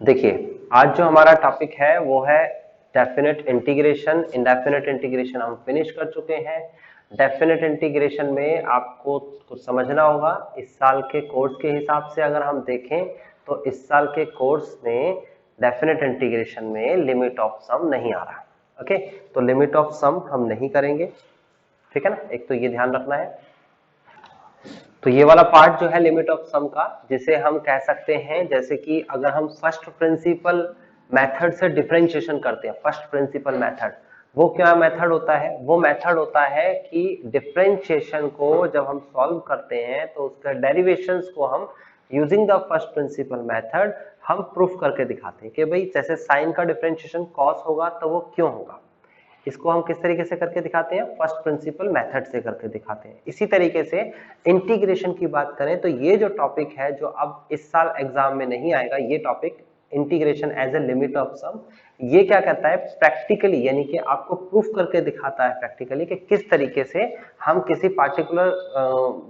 देखिए, आज जो हमारा टॉपिक है वो है डेफिनेट इंटीग्रेशन। इंडेफिनेट इंटीग्रेशन हम फिनिश कर चुके हैं। डेफिनेट इंटीग्रेशन में आपको कुछ समझना होगा। इस साल के कोर्स के हिसाब से अगर हम देखें तो इस साल के कोर्स में डेफिनेट इंटीग्रेशन में लिमिट ऑफ सम नहीं आ रहा। ओके, तो लिमिट ऑफ सम हम नहीं करेंगे, ठीक है ना। एक तो ये ध्यान रखना है। तो ये वाला पार्ट जो है लिमिट ऑफ सम का, जिसे हम कह सकते हैं जैसे कि अगर हम फर्स्ट प्रिंसिपल मेथड से डिफरेंशिएशन करते हैं, फर्स्ट प्रिंसिपल मेथड, वो क्या मेथड होता है? वो मेथड होता है कि डिफरेंशिएशन को जब हम सॉल्व करते हैं तो उसका डेरिवेशंस को हम using the first principle method हम प्रूफ करके दिखाते हैं कि भाई जैसे साइन का डिफरेंशिएशन कॉस होगा तो वो क्यों होगा। इसको हम किस तरीके से करके दिखाते हैं? फर्स्ट प्रिंसिपल मेथड से करके दिखाते हैं। इसी तरीके से इंटीग्रेशन की बात करें तो ये जो टॉपिक है जो अब इस साल एग्जाम में नहीं आएगा, ये topic integration as a limit of sum, ये क्या कहता है? प्रैक्टिकली, यानी कि आपको प्रूफ करके दिखाता है प्रैक्टिकली कि किस तरीके से हम किसी पार्टिकुलर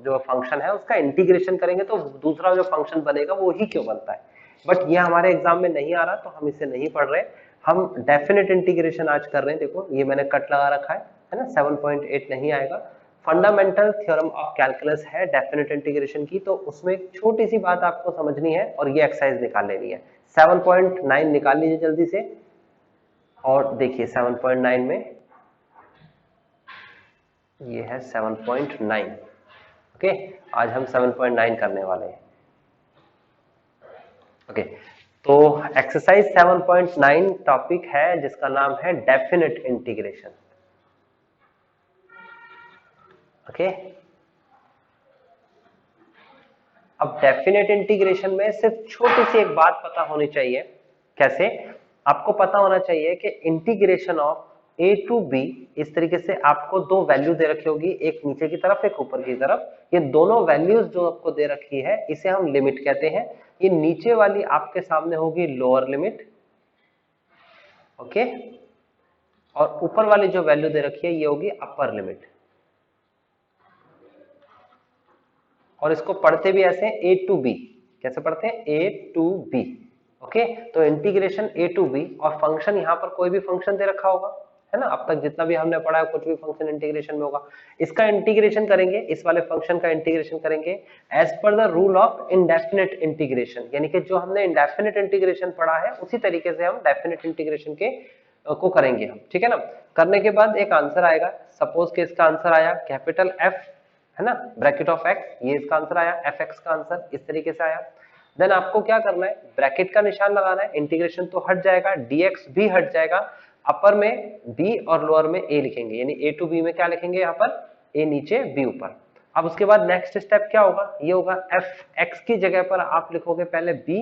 जो फंक्शन है उसका इंटीग्रेशन करेंगे तो दूसरा जो फंक्शन बनेगा वो ही क्यों बनता है। बट ये हमारे एग्जाम में नहीं आ रहा तो हम इसे नहीं पढ़ रहे। हम डेफिनेट इंटीग्रेशन आज कर रहे हैं। देखो ये मैंने कट लगा रखा है ना, 7.8 नहीं आएगा। फंडामेंटल थ्योरम ऑफ कैलकुलस है डेफिनेट इंटीग्रेशन की, तो उसमें एक छोटी सी बात आपको समझनी है और ये एक्सरसाइज निकाल लेनी है। 7.9 निकाल लीजिए जल्दी से। और देखिए 7.9 में ये है 7.9। ओके, आज हम 7.9 करने वाले हैं। ओके, तो एक्सरसाइज 7.9 टॉपिक है जिसका नाम है डेफिनेट इंटीग्रेशन। ओके, अब डेफिनेट इंटीग्रेशन में सिर्फ छोटी सी एक बात पता होनी चाहिए। कैसे? आपको पता होना चाहिए कि integration of A to B, इस तरीके से आपको दो वैल्यू दे रखी होगी, एक नीचे की तरफ एक ऊपर की तरफ। ये दोनों वैल्यूज जो आपको दे रखी है इसे हम लिमिट कहते हैं। ये नीचे वाली आपके सामने होगी लोअर लिमिट, ओके, और ऊपर वाली जो वैल्यू दे रखी है ये होगी अपर लिमिट। और इसको पढ़ते भी ऐसे ए टू बी। कैसे पढ़ते हैं? ए टू बी। ओके, तो इंटीग्रेशन ए टू बी, और फंक्शन यहां पर कोई भी फंक्शन दे रखा होगा, है ना। अब तक जितना भी हमने पढ़ा है कुछ भी फंक्शन इंटीग्रेशन में होगा। इसका इंटीग्रेशन करेंगे, इस वाले फंक्शन का इंटीग्रेशन करेंगे as per the rule of indefinite integration, यानी कि जो हमने इनडेफिनेट इंटीग्रेशन पढ़ा है उसी तरीके से हम डेफिनेट इंटीग्रेशन के को करेंगे हम, ठीक है ना। करने के बाद एक आंसर आएगा। सपोज के इसका आंसर आया कैपिटल एफ, है ना, ब्रैकेट ऑफ एक्स, ये इसका आंसर आया, एफ एक्स का आंसर इस तरीके से आया। देन आपको क्या करना है? ब्रैकेट का निशान लगाना है, इंटीग्रेशन तो हट जाएगा, डीएक्स भी हट जाएगा। अपर में बी और लोअर में ए लिखेंगे, यानी ए टू बी में क्या लिखेंगे? यहाँ पर ए नीचे बी ऊपर। अब उसके बाद नेक्स्ट स्टेप क्या होगा? ये होगा एफ एक्स की जगह पर आप लिखोगे पहले बी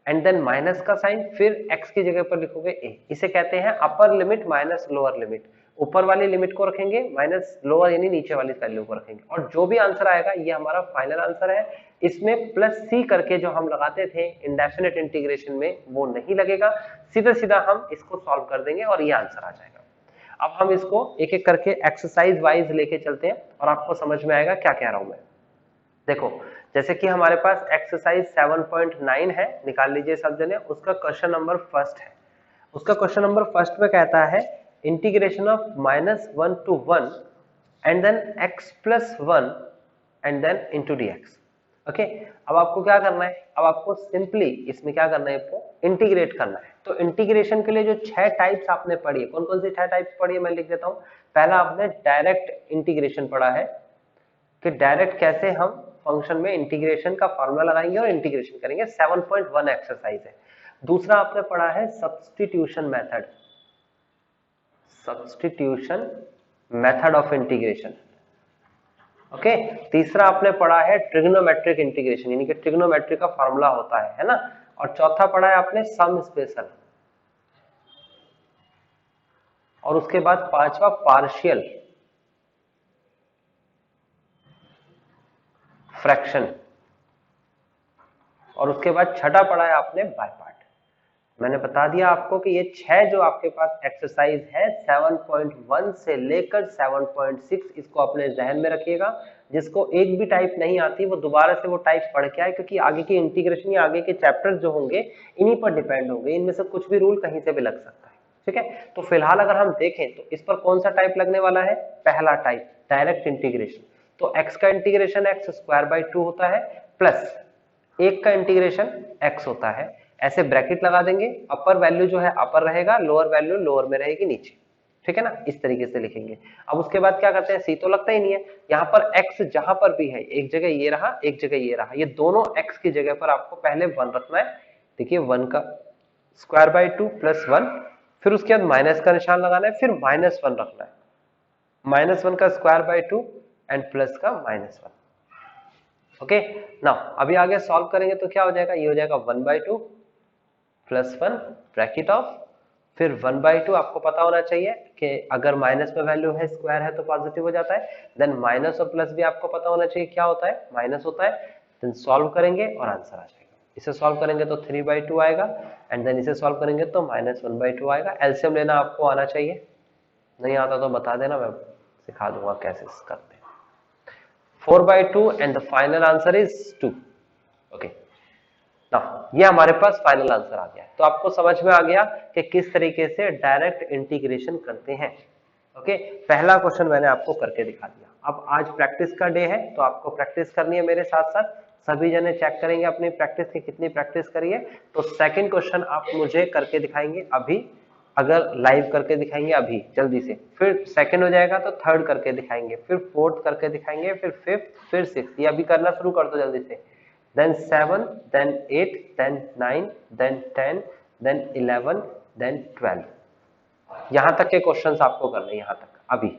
एंड देन माइनस का साइन, फिर x की जगह पर लिखोगे a। इसे कहते हैं upper limit minus lower limit. ऊपर वाली लिमिट को रखेंगे माइनस लोअर, यानी नीचे वाली वैल्यू को रखेंगे, और जो भी आंसर आएगा ये हमारा फाइनल आंसर है। इसमें प्लस सी करके जो हम लगाते थे इंडेफिनेट इंटीग्रेशन में वो नहीं लगेगा, सीधा सीधा हम इसको सॉल्व कर देंगे और ये आंसर आ जाएगा। अब हम इसको एक एक करके एक्सरसाइज वाइज लेके चलते हैं और आपको समझ में आएगा क्या कह रहा हूं मैं। देखो, जैसे कि हमारे पास एक्सरसाइज 7.9 है, निकाल लीजिए सब जने। उसका क्वेश्चन नंबर फर्स्ट है। उसका क्वेश्चन नंबर फर्स्ट में कहता है integration of -1 to 1 and then x plus 1 and then into dx। Okay, अब आपको क्या करना है? अब आपको सिंपली इसमें क्या करना है? आपको इंटीग्रेट करना है। तो इंटीग्रेशन के लिए जो 6 टाइप्स आपने पढ़ी है, कौन कौन सी 6 टाइप्स पढ़ी है मैं लिख देता हूं। पहला आपने डायरेक्ट इंटीग्रेशन पढ़ा है कि डायरेक्ट कैसे हम फंक्शन में इंटीग्रेशन का फॉर्मूला लगाएंगे और इंटीग्रेशन करेंगे, 7.1 एक्सरसाइज है। दूसरा आपने पढ़ा है substitution method, substitution method of integration. Okay, तीसरा आपने पढ़ा है ट्रिग्नोमेट्रिक इंटीग्रेशन, यानी कि ट्रिग्नोमेट्री का फॉर्मूला होता है ना। और चौथा पढ़ा है आपने सम स्पेशल, और उसके बाद पांचवा पार्शियल फ्रैक्शन, और उसके बाद छठा पढ़ा है आपने बाय पार्ट। मैंने बता दिया आपको कि ये 6 जो आपके पास एक्सरसाइज है 7.1 से लेकर 7.6, इसको अपने जहन में रखिएगा। जिसको एक भी टाइप नहीं आती वो दोबारा से वो टाइप पढ़ के आए, क्योंकि आगे की इंटीग्रेशन या आगे के चैप्टर्स जो होंगे इन्हीं पर डिपेंड होंगे, इनमें से कुछ भी रूल कहीं से भी लग सकता है। ठीक है, तो फिलहाल अगर हम देखें तो इस पर कौन सा टाइप लगने वाला है, पहला टाइप डायरेक्ट इंटीग्रेशन। तो x का इंटीग्रेशन x स्क्वायर बाई 2 होता है, प्लस 1 का इंटीग्रेशन x होता है। ऐसे ब्रैकेट लगा देंगे, अपर वैल्यू जो है अपर रहेगा, लोअर वैल्यू लोअर में रहेगी नीचे। ठीक है ना, इस तरीके से लिखेंगे। अब उसके बाद क्या करते हैं, सी तो लगता ही नहीं है, यहाँ पर x जहां पर भी है, एक जगह ये रहा एक जगह ये रहा, ये दोनों x की जगह पर आपको पहले 1 रखना है। देखिए 1 का स्क्वायर बाई 2 प्लस 1, फिर उसके बाद माइनस का निशान लगाना है, फिर -1 रखना है, -1 का स्क्वायर बाई 2 एंड प्लस का -1। ओके नाउ अभी आगे सॉल्व करेंगे तो क्या हो जाएगा, ये हो जाएगा 1/2 प्लस 1 ब्रैकेट ऑफ, फिर 1/2 आपको पता होना चाहिए कि अगर माइनस में वैल्यू है स्क्वायर है तो पॉजिटिव हो जाता है, देन माइनस और प्लस भी आपको पता होना चाहिए क्या होता है, माइनस होता है। देन सॉल्व करेंगे और आंसर आ जाएगा। इसे सॉल्व करेंगे तो 3/2 आएगा, एंड देन इसे सॉल्व करेंगे तो -1/2 आएगा। एलसीएम लेना आपको आना चाहिए, नहीं आता तो बता देना, मैं सिखा दूंगा कैसे करते हैं। 4/2 and the final answer is 2। Okay now ये हमारे पास फाइनल आंसर आ गया। तो आपको समझ में आ गया कि किस तरीके से डायरेक्ट इंटीग्रेशन करते हैं। ओके पहला क्वेश्चन मैंने आपको करके दिखा दिया। अब आज प्रैक्टिस का डे है, तो आपको प्रैक्टिस करनी है मेरे साथ साथ। सभी जने चेक करेंगे अपनी प्रैक्टिस की कितनी प्रैक्टिस करी है। तो सेकंड क्वेश्चन आप मुझे करके दिखाएंगे अभी, अगर लाइव करके दिखाएंगे अभी जल्दी से, फिर सेकंड हो जाएगा तो थर्ड करके दिखाएंगे, फिर फोर्थ करके दिखाएंगे, फिर फिफ्थ, फिर सिक्स। ये अभी करना शुरू कर दो जल्दी से। then 7 then 8 then 9 then 10 then 11 then 12। यहां तक के क्वेश्चंस आपको करने हैं, यहां तक। अभी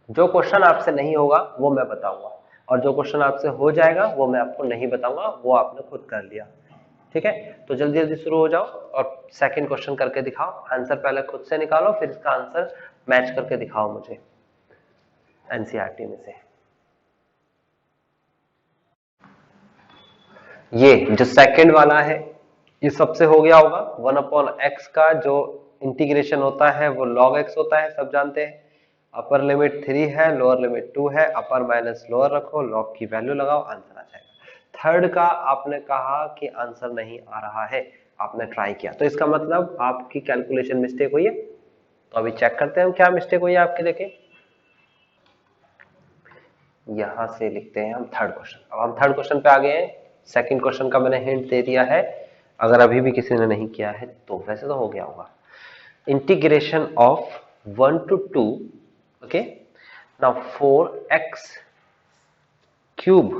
जो क्वेश्चन आपसे नहीं होगा वो मैं बताऊंगा, और जो क्वेश्चन आपसे हो जाएगा वो मैं आपको नहीं बताऊंगा, वो आपने खुद कर लिया। ठीक है, तो जल्दी जल्दी शुरू हो जाओ और सेकंड क्वेश्चन करके दिखाओ। आंसर पहले खुद से निकालो, फिर इसका आंसर मैच करके दिखाओ मुझे एनसीईआरटी में से। ये जो सेकंड वाला है ये सबसे हो गया होगा। 1/x का जो इंटीग्रेशन होता है वो log x होता है, सब जानते हैं। अपर लिमिट 3 है, लोअर लिमिट 2 है, अपर माइनस लोअर रखो, log की वैल्यू लगाओ, आंसर आ जाएगा। थर्ड का आपने कहा कि आंसर नहीं आ रहा है, आपने ट्राई किया, तो इसका मतलब आपकी कैलकुलेशन मिस्टेक हुई है। तो अभी चेक करते हैं क्या मिस्टेक हुई है आपके। देखें यहां से लिखते हैं हम थर्ड क्वेश्चन। अब हम थर्ड क्वेश्चन पे आ गए हैं। सेकंड क्वेश्चन का मैंने हिंट दे दिया है, अगर अभी भी किसी ने नहीं किया है तो, वैसे तो हो गया होगा। Integration of 1 to 2, okay now 4x cube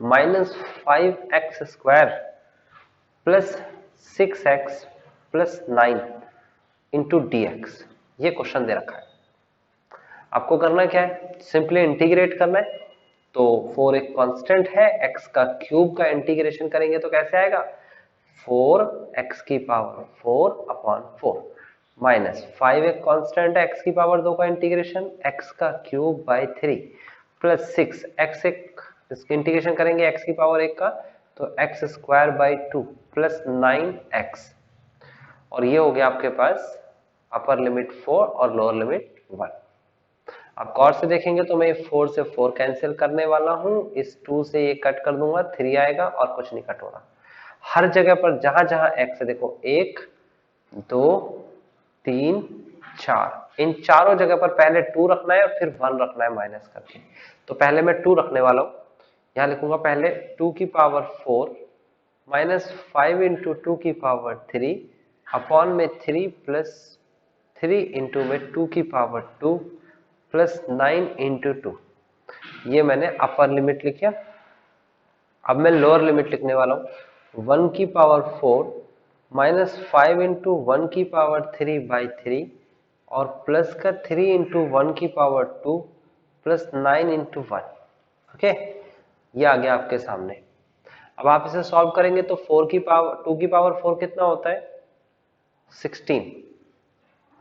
minus 5x square plus 6x plus 9 into dx, ये क्वेश्चन दे रखा है। आपको करना क्या है, सिंपली इंटीग्रेट करना है। तो 4 एक कांस्टेंट है, x का क्यूब का इंटीग्रेशन करेंगे तो कैसे आएगा, 4x की पावर 4/4 माइनस 5 एक कांस्टेंट है, x की पावर 2 का इंटीग्रेशन x का क्यूब बाई 3 प्लस 6 x एक इसका इंटीग्रेशन करेंगे x की पावर 1 का, तो x square by 2 plus 9x, और ये हो गया आपके पास अपर लिमिट 4 और लोअर लिमिट 1। अब गौर से देखेंगे तो मैं 4 से 4 कैंसिल करने वाला हूं, इस 2 से ये कट कर दूंगा, 3 आएगा और कुछ नहीं कट होगा। हर जगह पर जहां जहां x है, देखो 1 2 3 4, इन चारों जगह पर पहले 2 रखना है और फिर 1 रखना है माइनस करके। तो पहले मैं 2 रखने वाला हूं, यहां लिखूंगा पहले 2 की पावर 4 माइनस 5 इंटू 2 की पावर 3 अपॉन में 3 प्लस 3 इंटू में 2 की पावर 2 प्लस 9 इंटू 2, ये मैंने अपर लिमिट लिखा। अब मैं लोअर लिमिट लिखने वाला हूं, 1 की पावर 4 माइनस 5 इंटू 1 की पावर 3 बाई 3 और प्लस का 3 इंटू 1 की पावर 2 प्लस 9 इंटू 1। ओके ये आ गया आपके सामने। अब आप इसे सॉल्व करेंगे तो 4 की पावर 2 की पावर 4 कितना होता है 16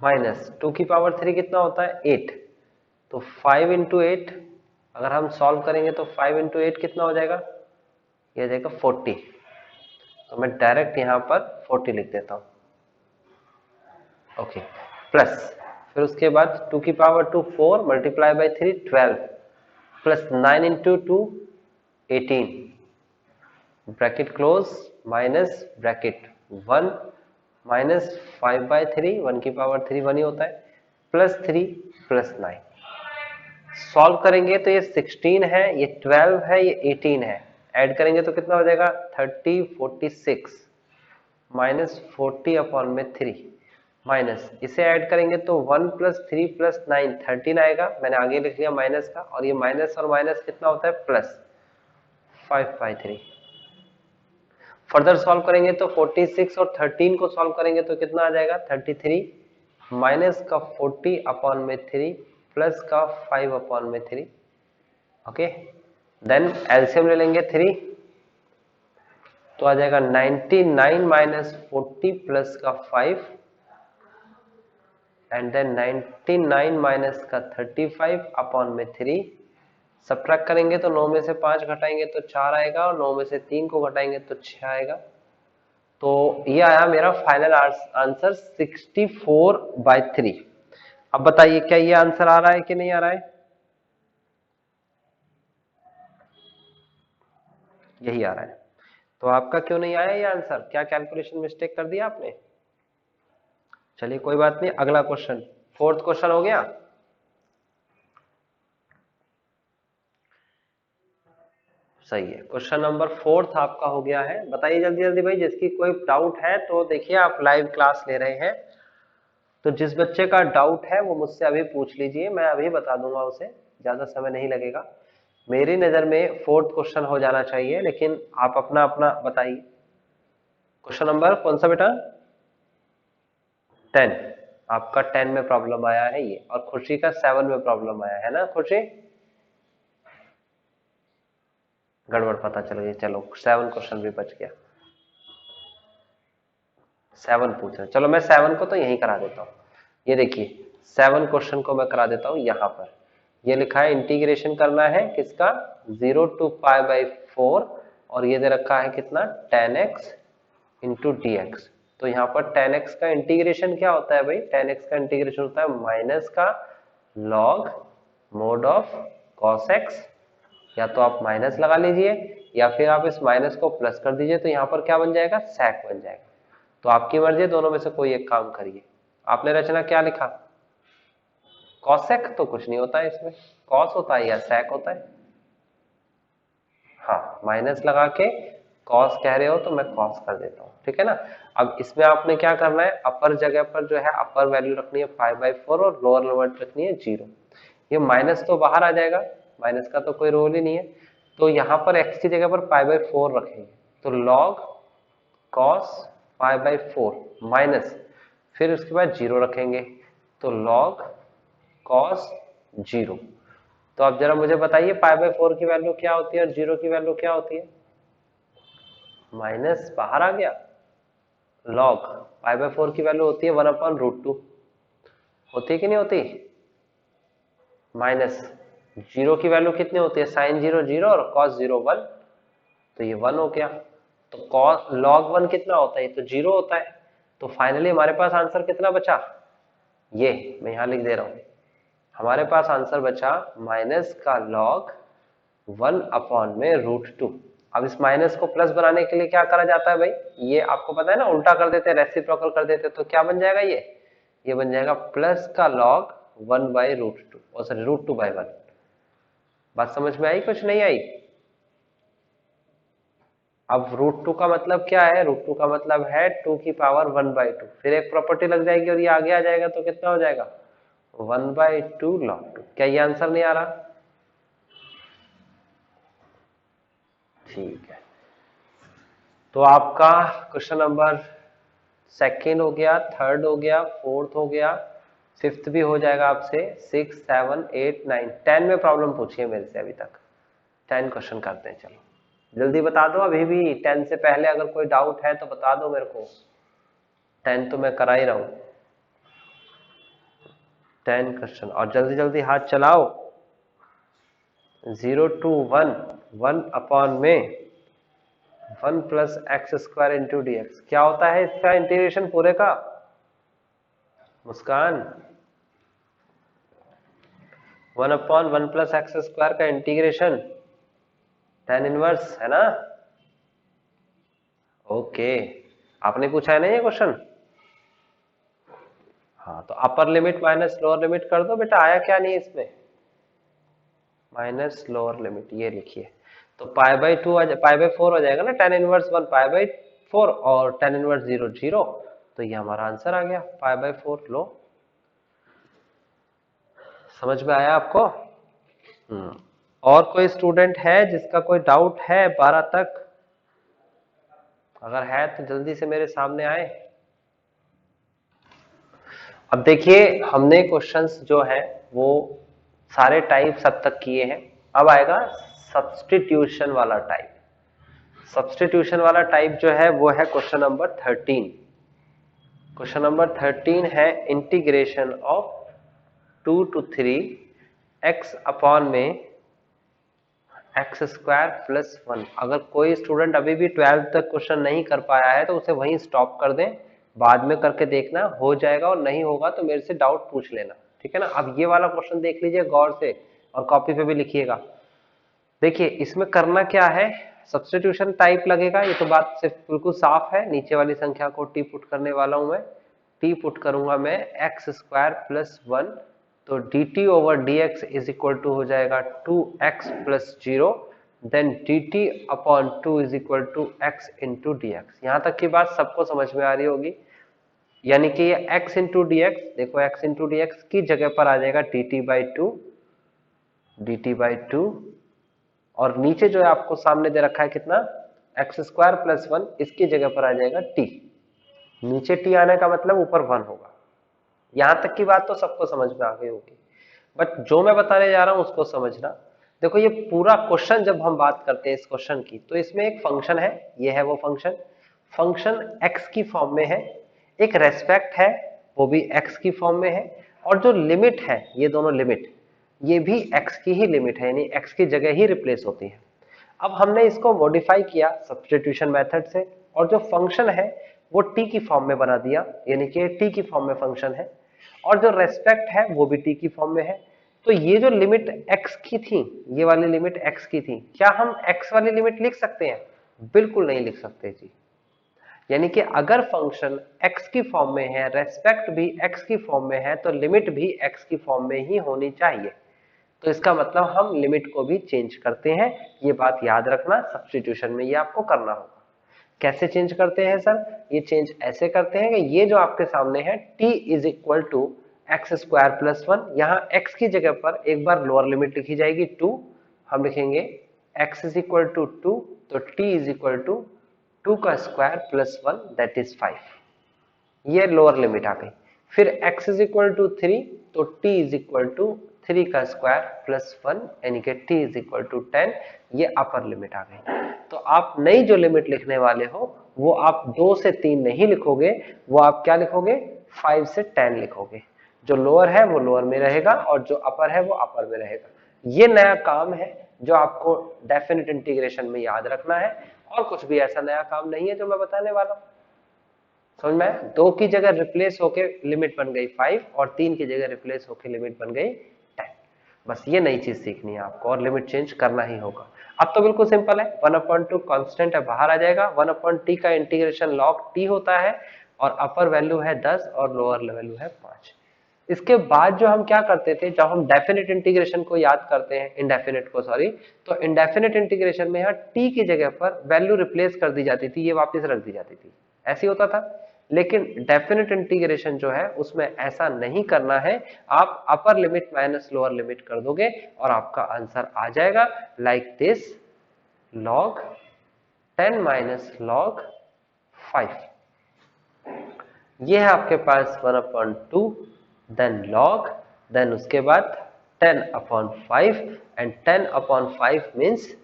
माइनस 2 की पावर 3 कितना होता है 8, तो 5 इंटू 8 अगर हम सॉल्व करेंगे तो 5 इंटू 8 कितना हो जाएगा, यह जाएगा 40। तो मैं डायरेक्ट यहां पर 40 लिख देता हूं। ओके प्लस फिर उसके बाद 2 की power 2 4 multiply by 3 12 plus 9 into 2 18 bracket close minus bracket 1 minus 5/3 1 की पावर 3 1 ही होता है प्लस 3 प्लस 9। सॉल्व करेंगे तो ये 16 है, ये 12 है, ये 18 है। ऐड करेंगे तो कितना हो जाएगा 30 46 माइनस 40 अपॉन में 3 माइनस इसे ऐड करेंगे तो 1 प्लस 3 प्लस 9 13 आएगा। मैंने आगे लिख लिया माइनस का, और ये माइनस और माइनस कितना होता है प्लस 5/3। फर्दर सॉल्व करेंगे तो 46 और 13 को सॉल्व करेंगे तो कितना आ जाएगा 33 माइनस का 40 अपॉन में 3 प्लस का 5 अपॉन में 3। ओके, देन एलसीएम ले लेंगे 3 तो आ जाएगा 99 माइनस 40 प्लस का 5 एंड देन 99 माइनस का 35 अपॉन में 3। सब्ट्रैक्ट करेंगे तो 9 में से 5 घटाएंगे तो 4 आएगा, और 9 में से 3 को घटाएंगे तो 6 आएगा। तो ये आया मेरा फाइनल आंसर 64/3। अब बताइए क्या ये आंसर आ रहा है कि नहीं आ रहा है? यही आ रहा है। तो आपका क्यों नहीं आया ये आंसर? क्या कैलकुलेशन मिस्टेक कर दिया आपने? चलिए कोई बात नहीं, अगला क्वेश्चन, फोर्थ क्वेश्चन हो गया। सही है, क्वेश्चन नंबर 4 आपका हो गया है। बताइए जल्दी जल्दी भाई, जिसकी कोई डाउट है तो देखिए आप लाइव क्लास ले रहे हैं, तो जिस बच्चे का डाउट है वो मुझसे अभी पूछ लीजिए, मैं अभी बता दूंगा उसे, ज्यादा समय नहीं लगेगा। मेरी नजर में 4th क्वेश्चन हो जाना चाहिए, लेकिन आप अपना अपना बताइए। क्वेश्चन नंबर कौन सा बेटा? 10। आपका 10 में प्रॉब्लम आया है ये, और खुशी का 7 में प्रॉब्लम आया है ना खुशी? गड़बड़ पता चल गई, चलो 7 क्वेश्चन भी बच गया। 7 पूछ रहे, चलो मैं 7 को तो यहीं करा देता हूँ। ये देखिए 7 क्वेश्चन को मैं करा देता हूँ यहाँ पर। ये लिखा है इंटीग्रेशन करना है किसका 0 to π/4, और ये दे रखा है कितना 10x इंटू dx। तो यहाँ पर 10x का इंटीग्रेशन क्या होता है भाई? 10x का इंटीग्रेशन होता है माइनस का log mode of cos x, या तो आप माइनस लगा लीजिए या फिर आप इस माइनस को प्लस कर दीजिए, तो यहाँ पर क्या बन जाएगा sec बन जाएगा। तो आपकी मर्जी है, दोनों में से कोई एक काम करिए। आपने रचना क्या लिखा? कॉसेक तो कुछ नहीं होता है इसमें, कॉस होता है या sec होता है? हाँ, माइनस लगा के कॉस कह रहे हो तो मैं कॉस कर देता हूँ, ठीक है ना। अब इसमें आपने क्या करना है, अपर जगह पर जो है अपर वैल्यू रखनी है 5/4 और लोअर लिमिट रखनी है 0। ये माइनस तो बाहर आ जाएगा, माइनस का तो कोई रोल ही नहीं है, तो यहाँ पर x की जगह पर 5/4 रखेंगे, तो log cos 5/4 माइनस फिर उसके बाद 0 रखेंगे, तो log cos 0। तो अब जरा मुझे बताइए π/4 की वैल्यू क्या होती है और 0 की वैल्यू क्या होती है? माइनस बाहर आ गया, log π/4 की वैल्यू होती है 1/√2, होती है कि नहीं होती? माइनस 0 की वैल्यू कितनी होती है? sin 0 0 और cos 0 1, तो ये 1 हो गया। तो cos log 1 कितना होता है? तो 0 होता है। तो फाइनली हमारे पास आंसर कितना बचा? ये मैं यहां लिख दे रहा हूं, हमारे पास आंसर बचा माइनस का log 1/√2। अब इस माइनस को प्लस बनाने के लिए क्या करा जाता है भाई? ये आपको पता है ना, उल्टा कर देते हैं, रेसिप्रोकल कर देते हैं, तो क्या बन जाएगा ये बन जाएगा प्लस का log 1/√2 और सॉरी √2/1। बात समझ में आई कुछ नहीं आई? अब √2 का मतलब क्या है? √2 का मतलब है 2 की पावर 1/2, फिर एक प्रॉपर्टी लग जाएगी और ये आगे आ जाएगा, तो कितना हो जाएगा 1/2 log 2। क्या ये आंसर नहीं आ रहा? ठीक है, तो आपका क्वेश्चन नंबर 2 हो गया, 3rd हो गया, 4th हो गया, 5th भी हो जाएगा आपसे, 6 7 8 9 10 में प्रॉब्लम पूछिए मेरे से अभी तक। 10 क्वेश्चन करते हैं, चलो जल्दी बता दो, अभी भी 10 से पहले अगर कोई डाउट है तो बता दो मेरे को। 10 तो मैं करा ही रहा हूं, 10 क्वेश्चन, और जल्दी जल्दी हाथ चलाओ। 0 to 1 1 में 1 plus X square into dx क्या होता है इसका इंटीग्रेशन पूरे का? मुस्कान 1/1 + x² का इंटीग्रेशन tan इनवर्स है ना। ओके, आपने पूछा है ना ये क्वेश्चन। हाँ, तो upper limit minus lower limit कर दो बेटा, आया क्या नहीं इसमें, माइनस लोअर लिमिट ये लिखिए, तो पाई/4 हो जाएगा ना, tan इनवर्स 1 पाई/4 और tan इनवर्स 0 0, तो ये हमारा आंसर आ गया पाई/4। लो, समझ में आया आपको। और कोई स्टूडेंट है जिसका कोई डाउट है 12 तक, अगर है तो जल्दी से मेरे सामने आए। अब देखिए, हमने क्वेश्चंस जो है वो सारे टाइप सब तक किए हैं। अब आएगा सब्स्टिट्यूशन वाला टाइप। सब्स्टिट्यूशन वाला टाइप जो है वो है क्वेश्चन नंबर 13। क्वेश्चन नंबर 13 है integration of 2 to 3 x upon में x² + 1। अगर कोई स्टूडेंट अभी भी 12 तक क्वेश्चन नहीं कर पाया है तो उसे वहीं स्टॉप कर दें, बाद में करके देखना हो जाएगा, और नहीं होगा तो मेरे से डाउट पूछ लेना, ठीक है ना। अब ये वाला क्वेश्चन देख लीजिए गौर से और कॉपी पे भी लिखिएगा। देखिए इसमें करना क्या है, सब्स्टिट्यूशन टाइप लगेगा, ये तो बात सिर्फ बिल्कुल साफ है। नीचे वाली संख्या को टी पुट करने वाला हूं मैं, टी पुट करूंगा मैं x² + 1, तो dt over dx is equal to हो जाएगा 2x + 0, then dt upon 2 is equal to x into dx। यहां तक की बात सबको समझ में आ रही होगी, यानी कि ये x इंटू dx, देखो x इंटू dx की जगह पर आ जाएगा dt/2, dt/2, और नीचे जो है आपको सामने दे रखा है कितना, x² + 1, इसकी जगह पर आ जाएगा t। नीचे t आने का मतलब ऊपर 1 होगा। यहां तक की बात तो सबको समझ में आ गई होगी, बट जो मैं बताने जा रहा हूं उसको समझना। देखो ये पूरा क्वेश्चन जब हम बात करते हैं इस क्वेश्चन की, तो इसमें एक फंक्शन है, ये है वो फंक्शन, फंक्शन x की फॉर्म में है, एक रेस्पेक्ट है वो भी x की फॉर्म में है, और जो लिमिट है, ये दोनों लिमिट, ये भी x की ही लिमिट है, यानी x की जगह ही रिप्लेस होती है। अब हमने इसको मॉडिफाई किया सब्स्टिट्यूशन मेथड से, और जो फंक्शन है वो t की फॉर्म में बना दिया, यानी कि t की फॉर्म में फंक्शन है, और जो रेस्पेक्ट है वो भी t की फॉर्म में है। तो ये जो लिमिट x की थी, ये वाली लिमिट x की थी, क्या हम x वाली लिमिट लिख सकते हैं? बिल्कुल नहीं लिख सकते जी। यानी कि अगर फंक्शन x की फॉर्म में है, रेस्पेक्ट भी x की फॉर्म में है, तो लिमिट भी x की फॉर्म में ही होनी चाहिए। तो इसका मतलब हम लिमिट को भी चेंज करते हैं, ये बात याद रखना, सब्स्टिट्यूशन में ये आपको करना होगा। कैसे चेंज करते हैं सर? ये चेंज ऐसे करते हैं कि ये जो आपके सामने है t is equal to x² + 1, यहाँ x की जगह पर एक बार लोअर लिमिट लिखी जाएगी 2, हम लिखेंगे x इज इक्वल टू 2, तो t इज इक्वल टू 2 का स्क्वायर प्लस 1 दैट इज 5, ये लोअर लिमिट आ गई। फिर x इज इक्वल टू 3, तो t इज इक्वल टू 3 का स्क्वायर प्लस 1, यानी कि t इज इक्वल टू 10, ये अपर लिमिट आ गई। तो आप नई जो लिमिट लिखने वाले हो वो आप 2 से 3 नहीं लिखोगे, वो आप क्या लिखोगे, 5 से 10 लिखोगे। जो लोअर है वो लोअर में रहेगा और जो अपर है वो अपर में रहेगा। ये नया काम है जो आपको डेफिनेट इंटीग्रेशन में याद रखना है, और कुछ भी ऐसा नया काम नहीं है जो मैं बताने वाला हूं। समझ में? 2 की जगह रिप्लेस होके लिमिट बन गई 5, और 3 की जगह रिप्लेस होके लिमिट बन गई 10। बस ये नई चीज सीखनी है आपको, और लिमिट चेंज करना ही होगा। अब तो बिल्कुल सिंपल है, 1/2 कांस्टेंट है, बाहर आ जाएगा, 1/t का इंटीग्रेशन log t होता है, और अपर वैल्यू है 10 और लोअर वैल्यू है 5। इसके बाद जो हम क्या करते थे, जब हम डेफिनेट इंटीग्रेशन को याद करते हैं, इंडेफिनेट को सॉरी, तो इंडेफिनेट इंटीग्रेशन में यहाँ t की जगह पर वैल्यू रिप्लेस कर दी जाती थी, ये वापस रख दी जाती थी, ऐसे होता था। लेकिन डेफिनेट इंटीग्रेशन जो है उसमें ऐसा नहीं करना है, आप upper limit minus lower limit कर दोगे और आपका आंसर आ जाएगा like this, log 10 minus log 5। ये है आपके पास 1/2, देन log, देन उसके बाद 10/5, and 10/5 means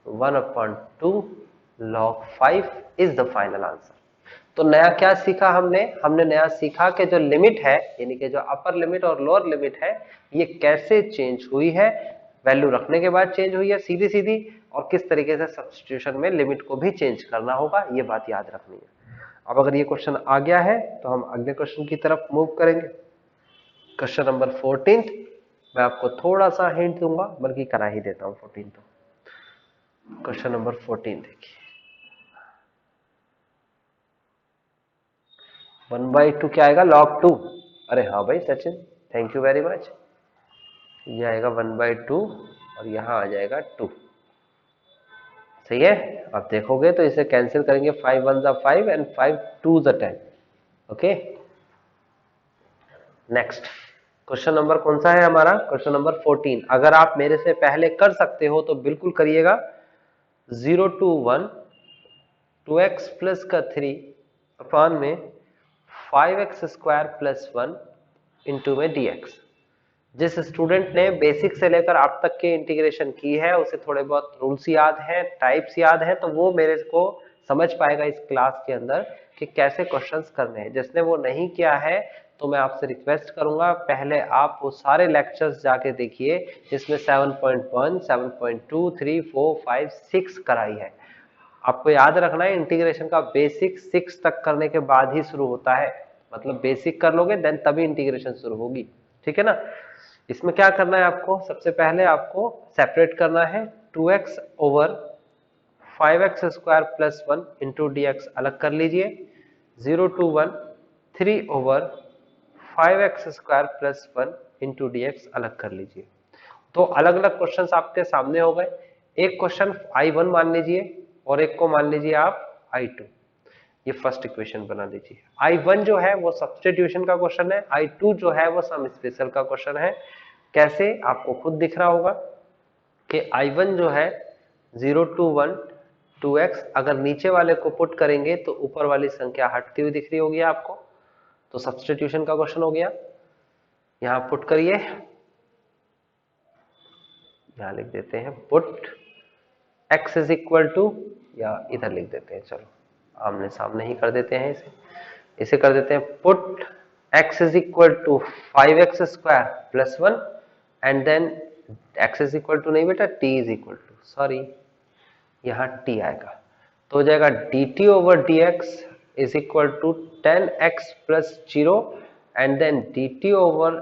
1/2 log 5 is the final answer. तो नया क्या सीखा हमने? हमने नया सीखा कि जो लिमिट है, यानी कि जो अपर लिमिट और लोअर लिमिट है, ये कैसे चेंज हुई है, वैल्यू रखने के बाद चेंज हुई है सीधी सीधी, और किस तरीके से सब्स्टिट्यूशन में लिमिट को भी चेंज करना होगा, ये बात याद रखनी है। अब अगर ये क्वेश्चन आ गया है तो हम अगले क्वेश्चन की तरफ मूव करेंगे। क्वेश्चन नंबर 14, मैं आपको थोड़ा सा हिंट दूंगा, बल्कि करा ही देता हूं 14। तो क्वेश्चन नंबर 14 देखिए, 1/2 क्या आएगा, log 2। अरे हाँ भाई Sachin, thank you very much. ये आएगा 1/2 और यहाँ आ जाएगा 2। सही है। आप देखोगे तो इसे कैंसिल करेंगे, 5 1 जा 5 एंड 5 2 जा 10। ओके, नेक्स्ट क्वेश्चन नंबर कौन सा है हमारा, क्वेश्चन नंबर 14। अगर आप मेरे से पहले कर सकते हो तो बिल्कुल करिएगा। 0 to 1 2x प्लस का 3 अपान में 5x स्क्वायर प्लस 1 इंटू में dx। जिस स्टूडेंट ने बेसिक से लेकर आप तक के इंटीग्रेशन की है, उसे थोड़े बहुत रूल्स याद हैं, टाइप्स याद हैं, तो वो मेरे को समझ पाएगा इस क्लास के अंदर कि कैसे क्वेश्चंस करने हैं। जिसने वो नहीं किया है तो मैं आपसे रिक्वेस्ट करूंगा, पहले आप वो सारे लेक्चर्स जाके देखिए जिसमें 7.1 7.2 3 4 5 6 कराई है। आपको याद रखना है इंटीग्रेशन का बेसिक 6 तक करने के बाद ही शुरू होता है, मतलब बेसिक कर लोगे देन तभी इंटीग्रेशन शुरू होगी। ठीक है ना। इसमें क्या करना है आपको, सबसे पहले आपको सेपरेट करना है 2x over 5x square plus 1 into D x अलग कर लीजिए। 0 to 1 3 over 5x square plus 1 into D x अलग कर लीजिए। तो अलग अलग क्वेश्चंस आपके सामने हो गए। एक क्वेश्चन I1 मान लीजिए और एक को मान लीजिए आप I2। ये फर्स्ट इक्वेशन बना लीजिए। I1 जो है वो सब्स्टिट्यूशन का क्वेश्चन है, I2 जो है वो सम स्पेशल का क्वेश्चन है। कैसे, आपको खुद दिख रहा होगा कि I1 जो है 0 to 1 2x, अगर नीचे वाले को पुट करेंगे तो ऊपर वाली संख्या हटती हुई दिख रही होगी आपको, तो सब्स्टिट्यूशन का क्वेश्चन हो गया। यहां पुट करिए, यहां लिख देते हैं put x is equal to, या इधर लिख देते हैं, चलो आमने सामने ही कर देते हैं इसे कर देते हैं put x is equal to 5x square plus 1 and then x is equal to नहीं बेटा, t is equal to, sorry यहाँ t आएगा, तो हो जाएगा dt over dx is equal to 10x plus 0 and then dt over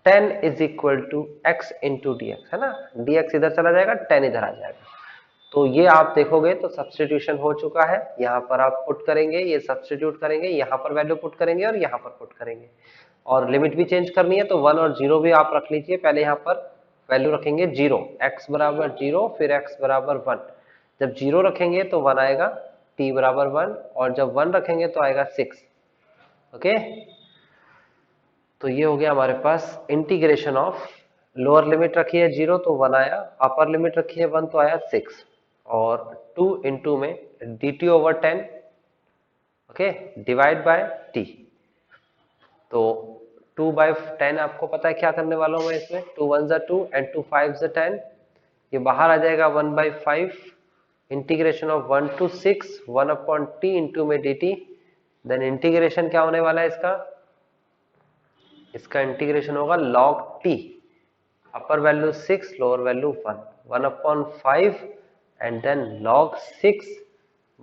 10 is equal to x into D X, है ना। dx इधर चला जाएगा, 10 इधर आ जाएगा। तो ये आप देखोगे तो सब्स्टिट्यूशन हो चुका है। यहाँ पर आप पुट करेंगे, ये सब्स्टिट्यूट करेंगे, यहाँ पर वैल्यू पुट करेंगे और यहाँ पर पुट करेंगे। और लिमिट भी चेंज करनी है तो 1 और 0 भी आप रख लीजिए। पहले यहाँ पर वैल्यू रखेंगे 0, x बराबर 0, फिर x बराबर 1। जब 0 रखेंगे तो 1 आएगा, t बराबर 1, और जब 1 रखेंगे तो आएगा 6। ओके, तो ये हो गया हमारे पास इंटीग्रेशन ऑफ, लोअर लिमिट रखी है 0 तो 1 आया, अपर लिमिट रखी है 1 तो आया 6, और 2 इंटू में dt over 10, okay, divide by t। तो 2/10 आपको पता है क्या करने वाला हूं मैं इसमें, 2 1 जा 2 एंड 2 5 जा 10, ये बाहर आ जाएगा 1/5, integration of 1 to 6 1 upon t into में dt। देन इंटीग्रेशन क्या होने वाला है इसका इंटीग्रेशन होगा log t, upper value 6 lower value 1, 1 upon 5 and then log 6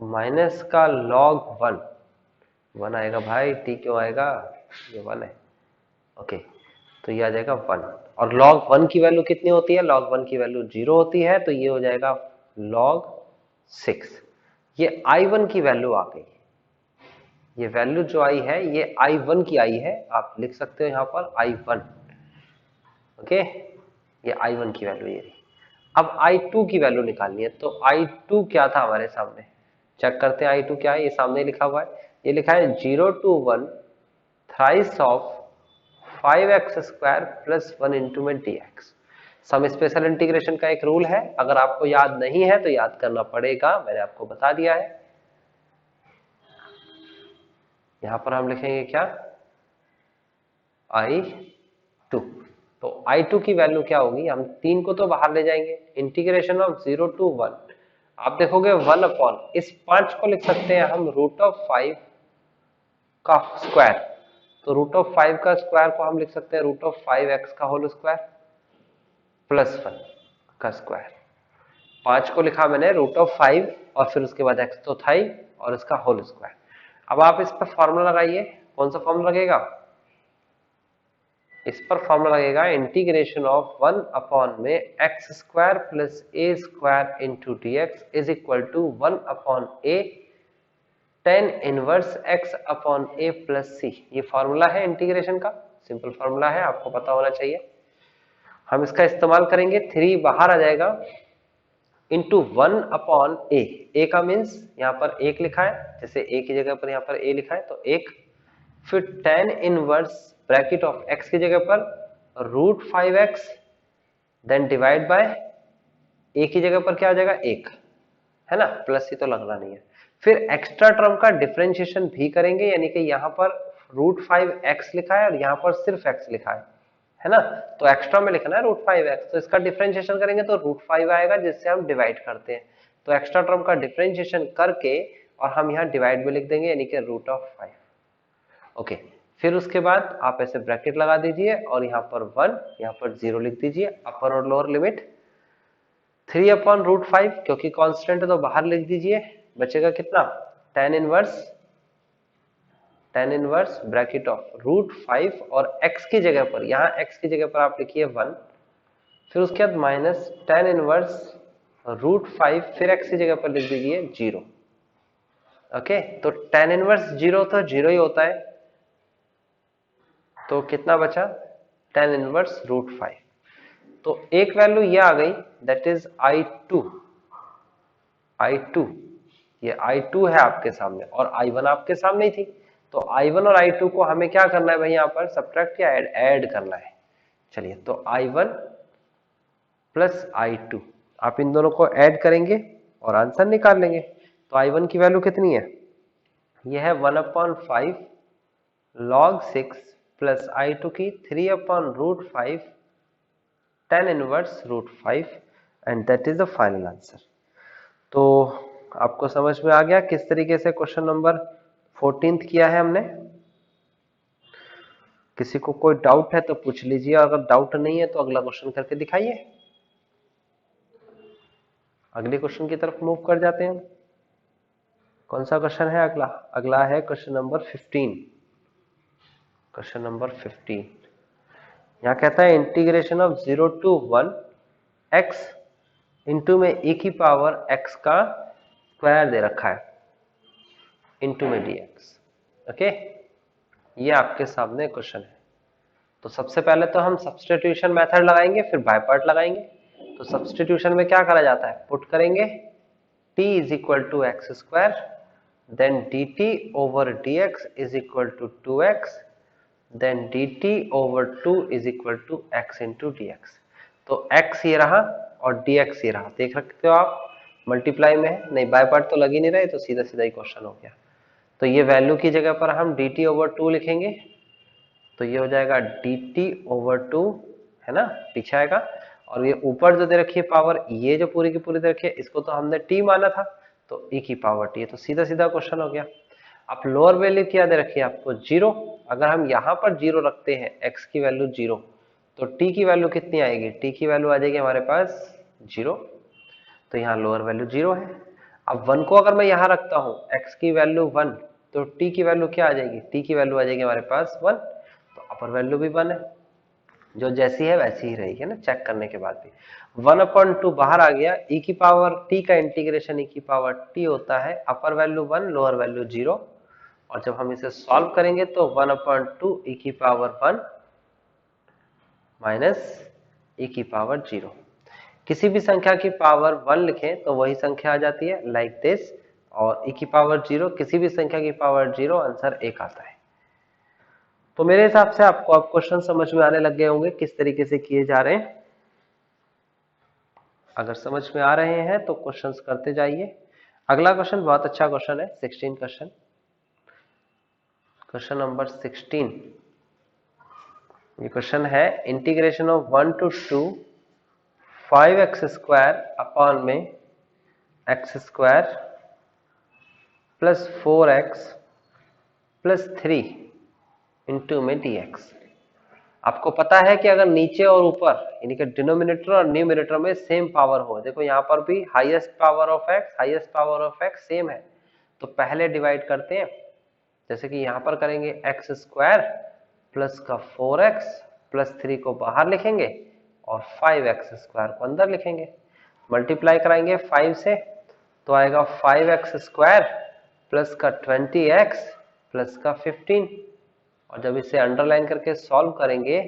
minus का log 1, 1 आएगा भाई, t क्यों आएगा, ये 1 है। ओके, तो ये आ जाएगा 1, और log 1 की वैल्यू कितनी होती है, log 1 की वैल्यू 0 होती है, तो ये हो जाएगा log 6। ये I1 की वैल्यू आ गई, ये वैल्यू जो आई है ये I1 की आई है, आप लिख सकते हो यहाँ पर I1। ओके, ये I1 की वैल्यू ये रही। अब I2 की वैल्यू निकालनी है, तो I2 क्या था हमारे सामने, चेक करते हैं I2 क्या है। ये सामने लिखा हुआ है, ये लिखा है 0 to 1 thrice of 5x square plus 1 into में dx। सम स्पेशल इंटीग्रेशन का एक रूल है, अगर आपको याद नहीं है तो याद करना पड़ेगा, मैंने आपको बता दिया है। यहां पर हम लिखेंगे क्या, I2। तो I2 की वैल्यू क्या होगी, हम 3 को तो बाहर ले जाएंगे, इंटीग्रेशन ऑफ 0 to 1, आप देखोगे 1 अपॉन, इस 5 को लिख सकते हैं हम रूट ऑफ 5 का स्क्वायर, तो रूट ऑफ 5 का स्क्वायर को हम लिख सकते हैं रूट ऑफ 5x का होल स्क्वायर प्लस 1 का स्क्वायर। 5 को लिखा मैंने रूट ऑफ 5 और फिर उसके बाद x तो था ही, और इसका होल स्क्वायर। अब आप इस पर फॉर्मूला लगाइए, कौन सा फॉर्मूला लगेगा, इस पर फॉर्मूला लगेगा इंटीग्रेशन ऑफ 1 अपॉन में x square plus a square into D x is equal to 1 upon a tan inverse x upon a plus c. ये फॉर्मूला है इंटीग्रेशन का, सिंपल फॉर्मूला है, आपको पता होना चाहिए। हम इसका इस्तेमाल करेंगे, 3 बाहर आ जाएगा इंटू 1 अपॉन ए का मीन्स यहाँ पर 1 लिखा है, जैसे ए की जगह पर यहाँ पर ए लिखा है तो 1, फिर tan inverse bracket of x की जगह पर root 5x, then divide by a की जगह पर क्या आ जाएगा 1, है ना, प्लस ही तो लगना नहीं है। फिर एक्स्ट्रा टर्म का डिफरेंशिएशन भी करेंगे, यानी कि यहाँ पर रूट 5x लिखा है और यहाँ पर सिर्फ x लिखा है ना, तो एक्स्ट्रा में लिखना है रूट 5x, तो इसका डिफरेंशिएशन करेंगे तो रूट 5 आएगा जिससे हम डिवाइड करते हैं, तो एक्स्ट्रा टर्म का डिफरेंशिएशन करके और हम यहाँ डिवाइड में लिख देंगे, यानी कि रूट ऑफ 5। ओके, फिर उसके बाद आप ऐसे ब्रैकेट लगा दीजिए और यहाँ पर 1, यहाँ पर 0 लिख दीजिए, अपर और लोअर लिमिट 3 अपॉन रूट 5, क्योंकि कांस्टेंट है तो बाहर लिख दीजिए, बचेगा कितना tan inverse bracket of root 5 और x की जगह पर, यहाँ x की जगह पर आप लिखिए 1, फिर उसके बाद माइनस टेन इनवर्स रूट 5, फिर x की जगह पर लिख दीजिए 0। ओके, तो टेन इनवर्स 0 तो 0 ही होता है, तो कितना बचा टेन इनवर्स रूट 5, तो एक वैल्यू ये आ गई, दैट इज I2, ये I2 है आपके सामने और I1 आपके सामने ही थी, तो I1 और I2 को हमें क्या करना है भाई, यहाँ पर सब्ट्रैक्ट या ऐड करना है। चलिए, तो I1 प्लस I2, आप इन दोनों को ऐड करेंगे और आंसर निकाल लेंगे। तो I1 की वैल्यू कितनी है, यह है 1/5 log 6 प्लस I2 की 3 upon root 5 tan inverse root 5 and that is the final answer. तो आपको समझ में आ गया किस तरीके से क्वेश्चन नंबर 14 किया है हमने। किसी को कोई डाउट है तो पूछ लीजिए, अगर डाउट नहीं है तो अगला क्वेश्चन करके दिखाइए। अगले क्वेश्चन की तरफ मूव कर जाते हैं। कौन सा क्वेश्चन है अगला? अगला है क्वेश्चन नंबर 15। क्वेश्चन नंबर 15 यहाँ कहता है integration of 0 to 1 x into में e की पावर x का स्क्वायर दे रखा है इंटू में dx। ओके, ये आपके सामने क्वेश्चन है। तो सबसे पहले तो हम सब्स्टिट्यूशन मेथड लगाएंगे, फिर बाय पार्ट लगाएंगे। तो सब्स्टिट्यूशन में क्या करा जाता है, पुट करेंगे t is equal to x square, then dt over dx is equal to 2x, then dt over 2 is equal to x into dx। तो x ये रहा और dx ये रहा, देख सकते हो आप मल्टीप्लाई में है, नहीं बाय पार्ट तो लग ही नहीं रहा है, तो सीधा सीधा ही क्वेश्चन हो गया। तो ये वैल्यू की जगह पर हम dt ओवर 2 लिखेंगे, तो ये हो जाएगा dt ओवर 2, है ना, पीछे आएगा। और ये ऊपर जो दे रखी है पावर, ये जो पूरी की पूरी दे रखी है, इसको तो हमने t माना था, तो e की पावर t है, तो सीधा सीधा क्वेश्चन हो गया। अब लोअर वैल्यू क्या दे रखी है आपको, 0। अगर हम यहाँ पर 0 रखते हैं, x की वैल्यू 0, तो t की वैल्यू कितनी आएगी, t की वैल्यू आ जाएगी हमारे पास 0, तो यहाँ लोअर वैल्यू 0 है। अब 1 को अगर मैं यहाँ रखता हूँ, x की वैल्यू 1, तो t की वैल्यू क्या आ जाएगी, t की वैल्यू आ जाएगी हमारे पास 1, तो अपर वैल्यू भी 1 है, जो जैसी है वैसी ही रहेगी ना, चेक करने के बाद भी। 1/2 बाहर आ गया, e की पावर t का इंटीग्रेशन e की पावर t होता है, अपर वैल्यू 1 लोअर वैल्यू 0, और जब हम इसे सॉल्व करेंगे तो 1/2 e की पावर 1 माइनस e की पावर 0। किसी भी संख्या की पावर 1 लिखें तो वही संख्या आ जाती है, लाइक दिस, और e की पावर 0, किसी भी संख्या की पावर 0, आंसर 1 आता है। तो मेरे हिसाब से आपको अब क्वेश्चन समझ में आने लग गए होंगे किस तरीके से किए जा रहे हैं। अगर समझ में आ रहे हैं तो क्वेश्चंस करते जाइए। अगला क्वेश्चन बहुत अच्छा क्वेश्चन है, 16 क्वेश्चन, क्वेश्चन नंबर 16। ये क्वेश्चन है integration of 1 to 2 5x square upon में x square plus 4x plus 3 into में dx। आपको पता है कि अगर नीचे और ऊपर, यानी कि डिनोमिनेटर और न्यूमिनेटर में सेम पावर हो, देखो यहाँ पर भी highest power of x same है, तो पहले डिवाइड करते हैं, जैसे कि यहाँ पर करेंगे x स्क्वायर प्लस का 4x प्लस 3 को बाहर लिखेंगे और 5x² को अंदर लिखेंगे। मल्टीप्लाई कराएंगे 5 से तो आएगा 5x² प्लस का 20x प्लस का 15, और जब इसे अंडरलाइन करके सॉल्व करेंगे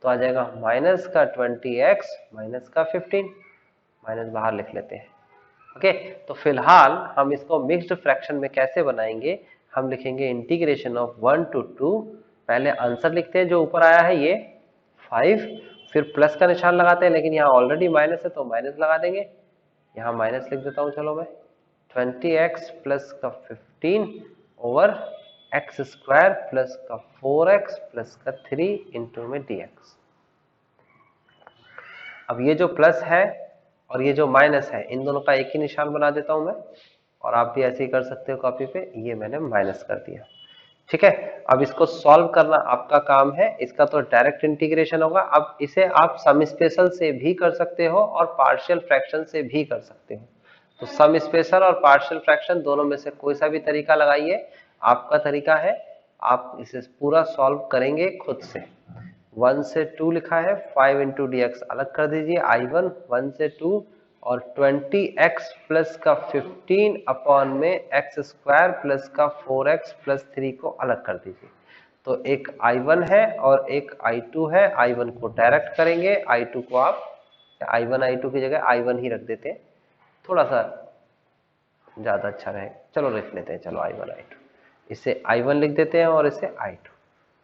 तो आ जाएगा माइनस का 20x माइनस का 15, माइनस बाहर लिख लेते हैं। ओके, तो फिलहाल हम इसको मिक्स्ड फ्रैक्शन में कैसे बनाएंगे, हम लिखेंगे इंटीग्रेशन ऑफ 1 to 2, पहले आंसर लिखते हैं जो ऊपर आया है ये 5, फिर प्लस का निशान लगाते हैं, लेकिन यहाँ ऑलरेडी माइनस है तो माइनस लगा देंगे, यहाँ माइनस लिख देता हूँ चलो मैं, 20x प्लस का 15 ओवर x² प्लस का 4x प्लस का 3 इंटू में dx। अब ये जो प्लस है और ये जो माइनस है, इन दोनों का एक ही निशान बना देता हूं मैं, और आप भी ऐसे ही कर सकते हो कॉपी पे, ये मैंने माइनस कर दिया। ठीक है, अब इसको सॉल्व करना आपका काम है, इसका तो डायरेक्ट इंटीग्रेशन होगा। अब इसे आप सम स्पेशल से भी कर सकते हो और पार्शियल फ्रैक्शन से भी कर सकते हो। तो सम स्पेशल और पार्शियल फ्रैक्शन दोनों में से कोई सा भी तरीका लगाइए, आपका तरीका है, आप इसे पूरा सॉल्व करेंगे खुद से। 1 से 2 लिखा है, 5 इंटू dx अलग कर दीजिए, I1 1 से 2 और 20x प्लस का 15 अपॉन में x² प्लस का 4x प्लस 3 को अलग कर दीजिए। तो एक I1 है और एक I2 है, I1 को डायरेक्ट करेंगे, I2 को आप I1 I2 की जगह I1 ही रख देते हैं, थोड़ा सा ज्यादा अच्छा रहेगा। चलो लिख लेते हैं, चलो I1 I2, इसे I1 लिख देते हैं और इसे I2,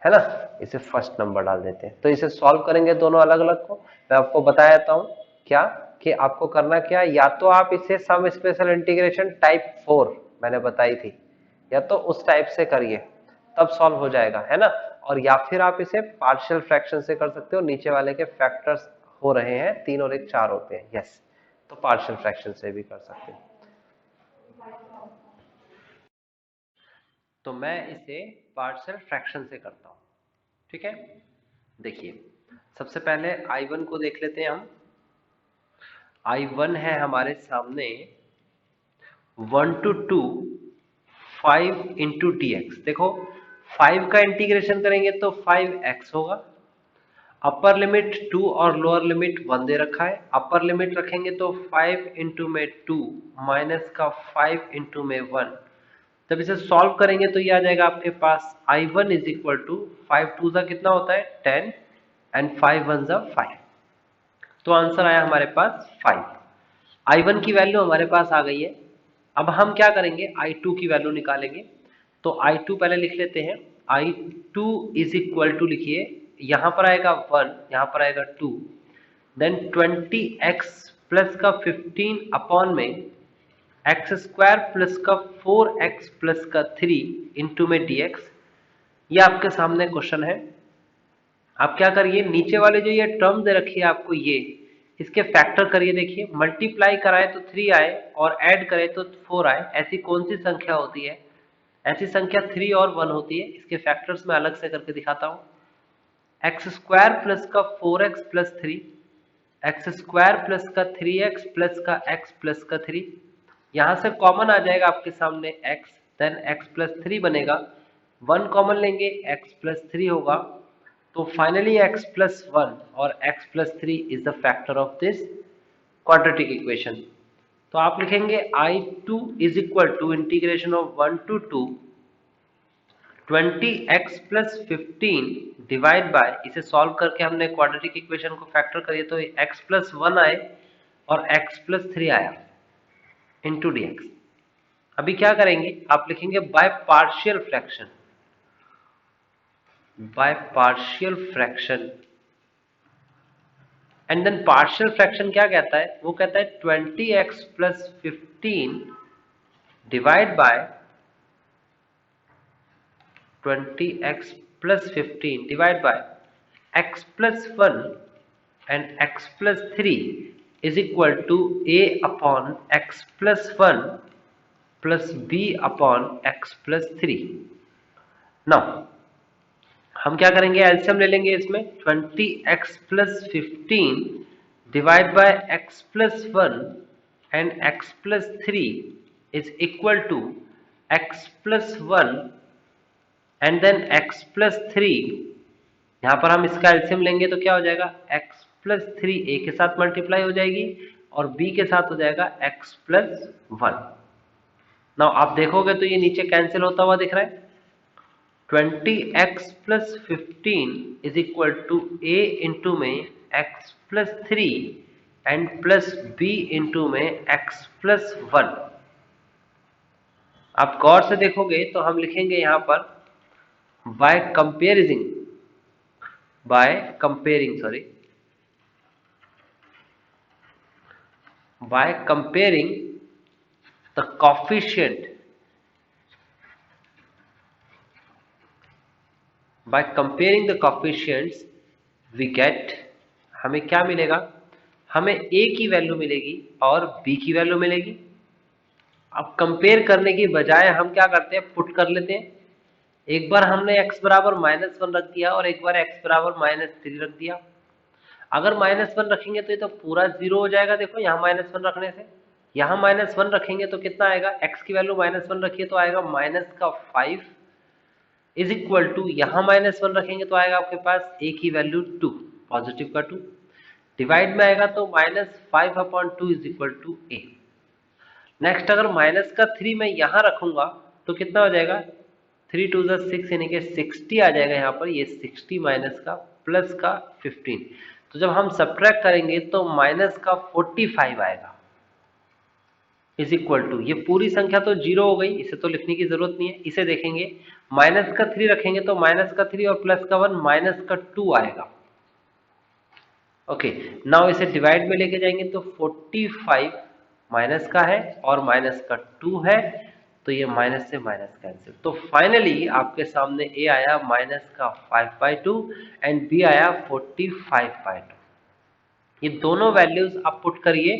है ना, इसे फर्स्ट नंबर डाल देते हैं। तो इसे सॉल्व करेंगे दोनों अलग अलग को, मैं आपको बता देता हूं क्या कि आपको करना क्या, या तो आप इसे सम स्पेशल इंटीग्रेशन टाइप 4 मैंने बताई थी, या तो उस टाइप से करिए तब सॉल्व हो जाएगा, है ना, और या फिर आप इसे पार्शियल फ्रैक्शन से कर सकते हो, नीचे वाले के फैक्टर्स हो रहे हैं 3 और 1 4 होते हैं, यस, तो पार्शियल फ्रैक्शन से भी कर सकते हो। तो मैं इसे पार्शियल फ्रैक्शन से करता हूं, ठीक है। देखिए सबसे पहले I1 को देख लेते हैं हम। I1 है हमारे सामने 1 to 2 5 इंटू dx। देखो 5 का इंटीग्रेशन करेंगे तो 5x होगा, अपर लिमिट 2 और लोअर लिमिट 1 दे रखा है, अपर लिमिट रखेंगे तो 5 इंटू में 2 माइनस का 5 इंटू में 1। जब इसे सॉल्व करेंगे तो ये आ जाएगा आपके पास I1 इज इक्वल टू 5 2 सा कितना होता है 10 एंड 5 1 सा 5, तो आंसर आया हमारे पास 5। I1 की वैल्यू हमारे पास आ गई है। अब हम क्या करेंगे, I2 की वैल्यू निकालेंगे। तो I2 पहले लिख लेते हैं, I2 इज इक्वल टू लिखिए, यहां पर आएगा 1, यहां पर आएगा 2, देन 20x प्लस का 15 अपॉन में x² प्लस का 4x प्लस का 3 इंटू में dx। ये आपके सामने क्वेश्चन है। आप क्या करिए, नीचे वाले जो ये टर्म दे रखी है आपको, ये इसके फैक्टर करिए। देखिए मल्टीप्लाई कराए तो 3 आए और ऐड करें तो 4 आए, ऐसी कौन सी संख्या होती है, ऐसी संख्या 3 और 1 होती है। इसके फैक्टर्स मैं अलग से करके दिखाता हूँ। x² प्लस का 4x प्लस 3, x² प्लस का 3x प्लस का x प्लस का 3, यहां से कॉमन आ जाएगा आपके सामने x, देन x प्लस 3 बनेगा, 1 कॉमन लेंगे x प्लस 3 होगा, तो फाइनली x प्लस 1 और x plus 3 is the factor of this quadratic equation. तो आप लिखेंगे I2 is equal to integration of 1 to 2 20x plus 15 divide by, इसे सॉल्व करके हमने क्वाड्रेटिक इक्वेशन को फैक्टर करिए तो x प्लस 1 आए और x प्लस 3 आया इंटू dx। अभी क्या करेंगे, आप लिखेंगे by partial fraction, by partial fraction, and then partial fraction क्या कहता है, वो कहता है 20x plus 15 divide by 20x plus 15 divide by x plus 1 and x plus 3 is equal to a upon x plus 1 plus b upon x plus 3। Now हम क्या करेंगे, LCM ले लेंगे इसमें, 20x plus 15 divide by x plus 1 and x plus 3 is equal to x plus 1 and then x plus 3, यहाँ पर हम इसका एलसीएम लेंगे तो क्या हो जाएगा, x प्लस 3 a के साथ मल्टीप्लाई हो जाएगी और b के साथ हो जाएगा x प्लस 1। नाउ आप देखोगे तो ये नीचे कैंसिल होता हुआ दिख रहा है। 20x plus 15 is equal to a into में x plus 3 and plus b into में x प्लस 1। आप गौर से देखोगे तो हम लिखेंगे यहां पर by comparing the coefficient by comparing the coefficients we get, हमें क्या मिलेगा, हमें a की वैल्यू मिलेगी और b की वैल्यू मिलेगी। अब कंपेयर करने की बजाय हम क्या करते हैं, पुट कर लेते हैं। एक बार हमने x बराबर -1 रख दिया और एक बार x बराबर -3 रख दिया। अगर -1 रखेंगे तो ये तो पूरा 0 हो जाएगा। देखो यहाँ -1 रखने से, यहाँ -1 रखेंगे तो कितना आएगा, x की वैल्यू -1 रखिए तो आएगा -5 इज इक्वल टू, यहाँ -1 रखेंगे तो आएगा आपके पास a की वैल्यू 2, पॉजिटिव का 2, डिवाइड में आएगा तो -5/2 is equal to a। Next अगर माइनस का 3 मैं यहाँ रखूंगा तो कितना हो जाएगा, 3 2 6 यानी कि 60 आ जाएगा यहाँ पर। ये 60 माइनस का प्लस का 15, तो जब हम सब्ट्रैक्ट करेंगे तो माइनस का 45 आएगा इज इक्वल टू, ये पूरी संख्या तो 0 हो गई, इसे तो लिखने की जरूरत नहीं है। इसे देखेंगे, माइनस का 3 रखेंगे तो माइनस का 3 और प्लस का 1 माइनस का 2 आएगा। ओके, नाउ इसे डिवाइड में लेके जाएंगे तो 45 माइनस का है और माइनस का 2 है, तो ये माइनस से माइनस कैंसिल। तो फाइनली आपके सामने a आया माइनस का 5/2 एंड b आया 45/2। ये दोनों वैल्यूज आप पुट करिए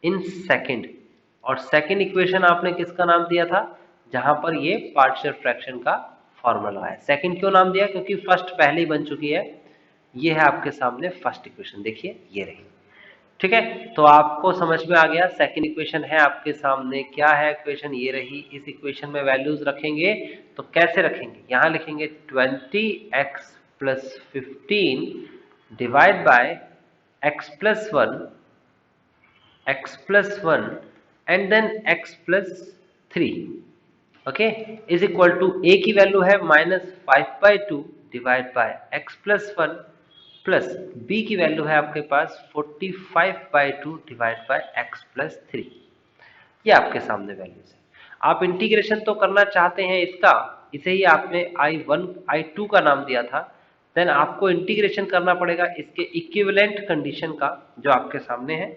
इन सेकंड, और सेकंड इक्वेशन आपने किसका नाम दिया था, जहां पर ये पार्शियल फ्रैक्शन का फॉर्मूला है। सेकंड क्यों नाम दिया, क्योंकि फर्स्ट पहले ही बन चुकी है। ये है आपके सामने फर्स्ट इक्वेशन, देखिए ये रही। ठीक है, तो आपको समझ में आ गया। सेकंड इक्वेशन है आपके सामने, क्या है इक्वेशन, ये रही। इस इक्वेशन में वैल्यूज रखेंगे तो कैसे रखेंगे, यहां लिखेंगे 20x plus 15 divide by x plus 1 and then x plus 3, okay, is equal to a की वैल्यू है -5/2 divide by x plus 1 plus b की वैल्यू है आपके पास 45/2 डिवाइड बाय x प्लस 3। ये आपके सामने वैल्यूज है। आप इंटीग्रेशन तो करना चाहते हैं इसका, इसे ही आपने I1 I2 का नाम दिया था, देन आपको इंटीग्रेशन करना पड़ेगा इसके इक्विवेलेंट कंडीशन का जो आपके सामने है।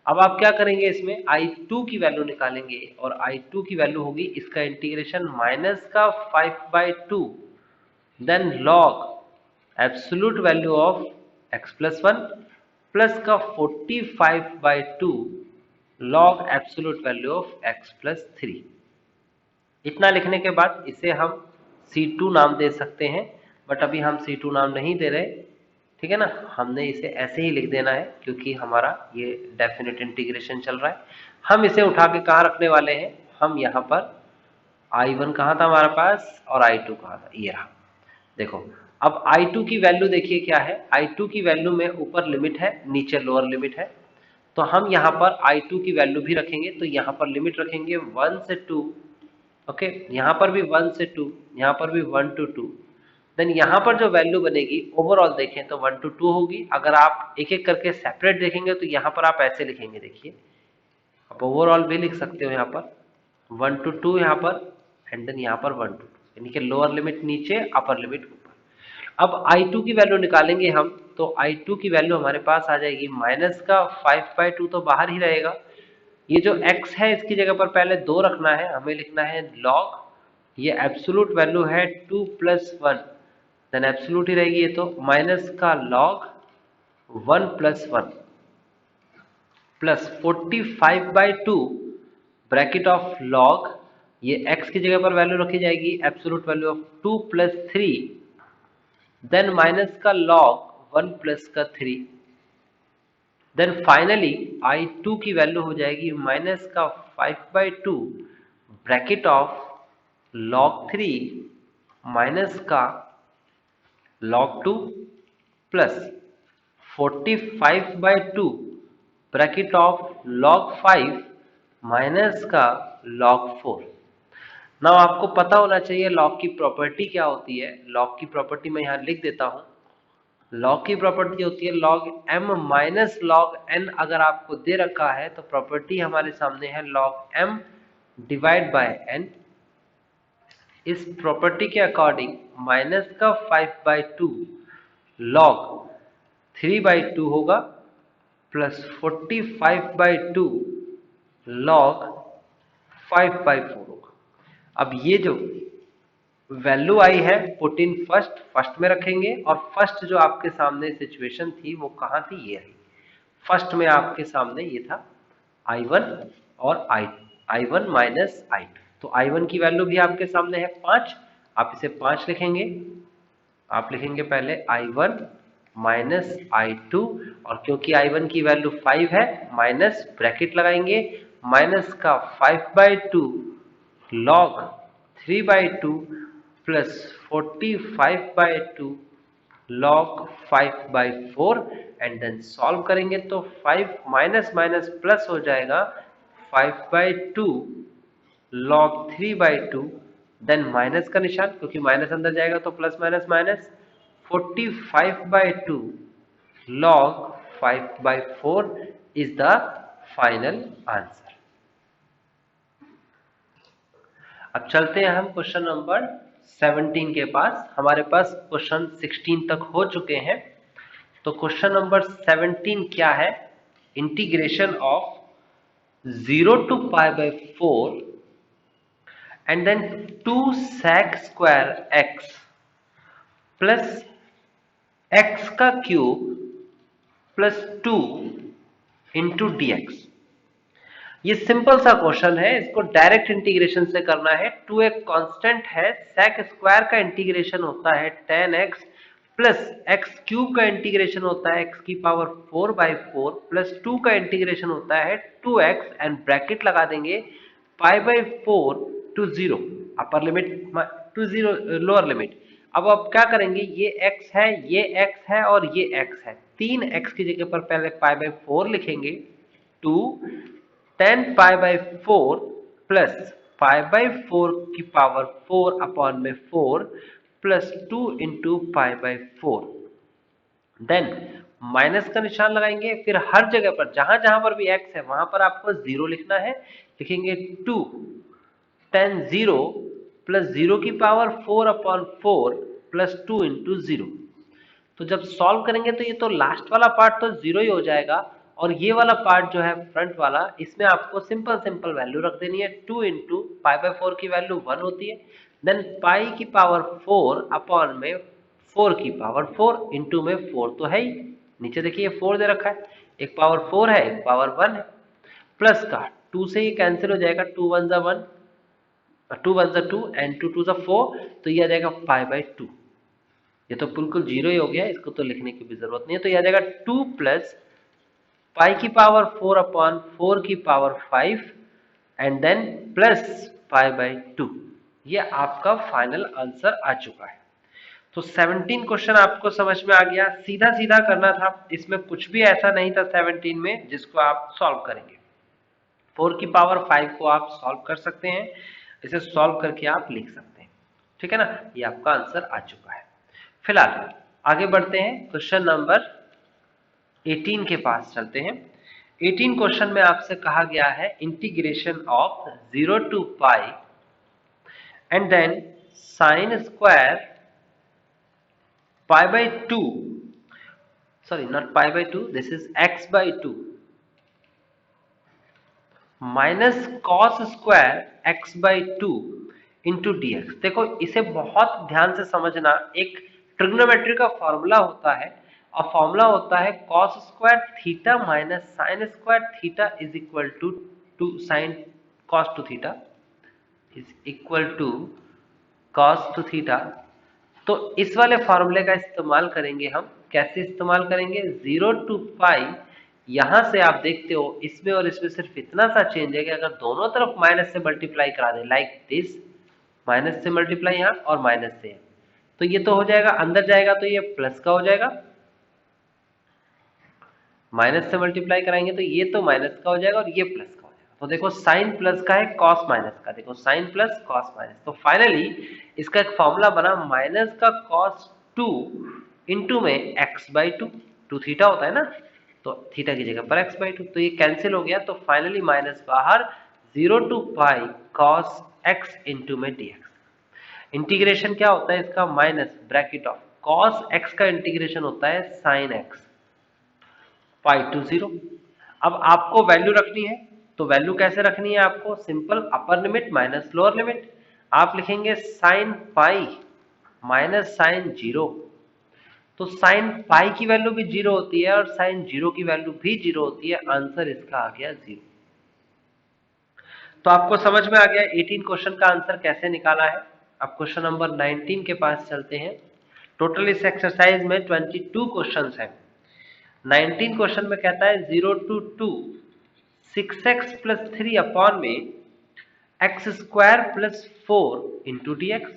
अब आप क्या करेंगे, इसमें I2 की वैल्यू निकालेंगे और I2 की वैल्यू होगी इसका इंटीग्रेशन माइनस का 5/2 then log absolute value of x plus 1 plus का 45/2 log absolute value of x plus 3। इतना लिखने के बाद इसे हम C2 नाम दे सकते हैं, बट अभी हम C2 नाम नहीं दे रहे, ठीक है ना। हमने इसे ऐसे ही लिख देना है क्योंकि हमारा ये डेफिनेट इंटीग्रेशन चल रहा है। हम इसे उठा के कहाँ रखने वाले हैं, हम यहाँ पर I1 कहाँ था हमारे पास और I2 कहाँ था, ये रहा। देखो अब I2 की वैल्यू देखिए क्या है, I2 की वैल्यू में ऊपर लिमिट है, नीचे लोअर लिमिट है, तो हम यहाँ पर I2 की वैल्यू भी रखेंगे, तो यहाँ पर लिमिट रखेंगे 1 से 2, ओके, यहाँ पर भी 1 से 2, यहाँ पर भी 1 to 2, देन यहाँ पर जो वैल्यू बनेगी ओवरऑल देखें तो 1 to 2 होगी। अगर आप एक एक करके सेपरेट देखेंगे तो यहाँ पर आप ऐसे लिखेंगे, देखिए आप ओवरऑल भी लिख सकते हो, यहाँ पर 1 to 2 यहाँ पर एंड देन यहाँ पर 1 to 2, यानी कि लोअर लिमिट नीचे अपर लिमिट ऊपर। अब I2 की वैल्यू निकालेंगे हम, तो I2 की वैल्यू हमारे पास आ जाएगी माइनस का 5/2 तो बाहर ही रहेगा। ये जो x है इसकी जगह पर पहले 2 रखना है, हमें लिखना है log, ये एब्सोल्यूट वैल्यू है 2 + 1, देन एब्सोल्यूट ही रहेगी ये, तो माइनस का log 1 + 1 plus 45/2 bracket of log, ये x की जगह पर वैल्यू रखी जाएगी absolute value of 2 + 3, then minus का log 1 + का 3, देन फाइनली I2 की वैल्यू हो जाएगी माइनस का 5/2 ब्रैकेट ऑफ log 3 माइनस का log 2 plus 45/2 bracket of log 5 minus का log 4। नाउ आपको पता होना चाहिए लॉग की प्रॉपर्टी क्या होती है। लॉग की प्रॉपर्टी मैं यहाँ लिख देता हूँ। लॉग की प्रॉपर्टी होती है log m minus log n। अगर आपको दे रखा है तो प्रॉपर्टी हमारे सामने है log m divide by n। इस प्रॉपर्टी के अकॉर्डिंग माइनस का 5/2 log 3/2 होगा प्लस 45/2 log 5/4 होगा। अब ये जो वैल्यू आई है पुट इन फर्स्ट में रखेंगे, और फर्स्ट जो आपके सामने सिचुएशन थी वो कहाँ थी, ये रही। फर्स्ट में आपके सामने ये था I1 और I1 माइनस I2। तो I1 की वैल्यू भी आपके सामने है 5, आप इसे 5 लिखेंगे। आप लिखेंगे पहले I1 माइनस I2, और क्योंकि I1 की वैल्यू 5 है माइनस ब्रैकेट लगाएंगे, माइनस का 5/2 log 3/2 plus 45/2 log 5/4 and then solve करेंगे तो 5 माइनस माइनस प्लस हो जाएगा 5/2 log 3/2, देन माइनस का निशान, क्योंकि माइनस अंदर जाएगा तो plus minus minus, 45/2 log 5/4 is the final answer. अब चलते हैं हम क्वेश्चन नंबर 17 के पास। हमारे पास क्वेश्चन 16 तक हो चुके हैं। तो क्वेश्चन नंबर 17 क्या है, integration of 0 to π/4 and then 2 sec square x plus x का क्यूब प्लस 2 इंटू dx। ये सिंपल सा क्वेश्चन है, इसको डायरेक्ट इंटीग्रेशन से करना है। 2 एक कांस्टेंट है, sec स्क्वायर का इंटीग्रेशन होता है 10x प्लस x क्यूब का इंटीग्रेशन होता है x की पावर 4/4 प्लस 2 का इंटीग्रेशन होता है 2x एंड ब्रैकेट लगा देंगे π/4 to 0 upper limit to 0 lower limit. अब आप क्या करेंगे, ये x है, ये x है और ये x है। 3x की जगह पर पहले π/4 लिखेंगे, 2 10 π/4 प्लस π/4 की पावर 4 अपॉन में 4 प्लस 2 इंटू π/4। देन माइनस का निशान लगाएंगे, फिर हर जगह पर जहां जहां पर भी x है वहां पर आपको 0 लिखना है। लिखेंगे 2 10 0 प्लस 0 की पावर 4 अपॉन 4 प्लस 2 इंटू 0। तो जब सॉल्व करेंगे तो ये तो लास्ट वाला पार्ट तो 0 ही हो जाएगा, और ये वाला पार्ट जो है फ्रंट वाला, इसमें आपको सिंपल वैल्यू रख देनी है। 2 इंटू π/4 की वैल्यू 1 होती है, देन पाई की पावर 4 अपॉन में 4 की पावर 4 इंटू में 4 तो है ही, नीचे देखिए 4 दे रखा है, एक पावर 4 है एक पावर 1 है, प्लस का 2 से ये कैंसिल हो जाएगा, 2 1 1 2 1 2 एंड 2 2 4, तो ये आ जाएगा π/2। ये तो बिल्कुल 0 ही हो गया, इसको तो लिखने की भी जरूरत नहीं है। तो ये आ जाएगा 2 प्लस पाई की पावर 4 अपॉन 4 की पावर 5 एंड देन प्लस π/2। ये आपका फाइनल आंसर आ चुका है। तो 17 क्वेश्चन आपको समझ में आ गया, सीधा सीधा करना था, इसमें कुछ भी ऐसा नहीं था 17 में जिसको आप सॉल्व करेंगे। 4 की पावर 5 को आप सॉल्व कर सकते हैं, इसे सॉल्व करके आप लिख सकते हैं, ठीक है ना। ये आपका आंसर आ चुका है। फिलहाल आगे बढ़ते हैं, क्वेश्चन नंबर 18 के पास चलते हैं। 18 क्वेश्चन में आपसे कहा गया है integration of 0 to π and then sine square π/2, sorry not π/2, this is x/2 minus cos square x/2 into dx। देखो इसे बहुत ध्यान से समझना, एक ट्रिग्नोमेट्री का फॉर्मूला होता है, और फॉर्मूला होता है cos square theta minus sine square theta is equal to sine cos two theta is equal to cos two theta. तो इस वाले फॉर्मूले का इस्तेमाल करेंगे हम। कैसे इस्तेमाल करेंगे, 0 to π, यहां से आप देखते हो इसमें और इसमें सिर्फ इतना सा चेंज है कि अगर दोनों तरफ माइनस से मल्टीप्लाई करा दे, लाइक दिस, माइनस से मल्टीप्लाई यहाँ और माइनस से, तो ये तो हो जाएगा, अंदर जाएगा तो ये प्लस का हो जाएगा, माइनस से मल्टीप्लाई कराएंगे तो ये तो माइनस का हो जाएगा और ये प्लस का हो जाएगा। तो देखो साइन प्लस का है कॉस माइनस का, देखो साइन प्लस कॉस माइनस। तो फाइनली इसका एक फॉर्मूला बना माइनस का कॉस 2 इंटू में X by two, two theta होता है ना, तो थीटा की जगह पर एक्स बाई टू, तो ये कैंसिल हो गया। तो फाइनली माइनस बाहर 0 to pi cos X into में dx। इंटीग्रेशन क्या होता है इसका, minus bracket of cos X का इंटीग्रेशन होता है साइन एक्स पाई टू 0। अब आपको वैल्यू रखनी है, तो वैल्यू कैसे रखनी है आपको, simple upper limit minus lower limit. आप लिखेंगे साइन पाई माइनस साइन 0, तो साइन पाई की वैल्यू भी 0 होती है और साइन 0 की वैल्यू भी 0 होती है। आंसर इसका आ गया 0। तो आपको समझ में आ गया 18 क्वेश्चन का आंसर कैसे निकाला है। अब क्वेश्चन नंबर 19 के पास चलते हैं। टोटल इस एक्सरसाइज में 22 क्वेश्चंस हैं। 19 क्वेश्चन में कहता है 0 टू 2 6x प्लस 3 अपॉन में x square plus 4 into D x.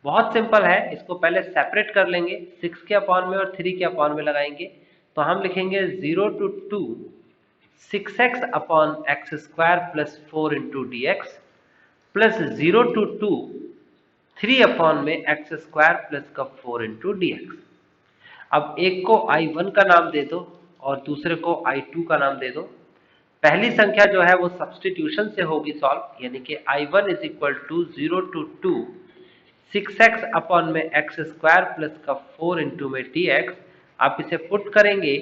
बहुत सिंपल है, इसको पहले सेपरेट कर लेंगे, 6 के अपॉन में और 3 के अपॉन में लगाएंगे। तो हम लिखेंगे 0 to 2 6x upon X square plus 4 into D X plus 0 to 2 3 upon में एक्स स्क्वायर प्लस का 4 इंटू डी एक्स। अब एक को I1 का नाम दे दो और दूसरे को I2 का नाम दे दो। पहली संख्या जो है वो सब्सटीट्यूशन से होगी सॉल्व, यानी कि I1 is equal to 0 to 2 6x upon में एक्स स्क्वायर प्लस का 4 इंटू में dx। आप इसे पुट करेंगे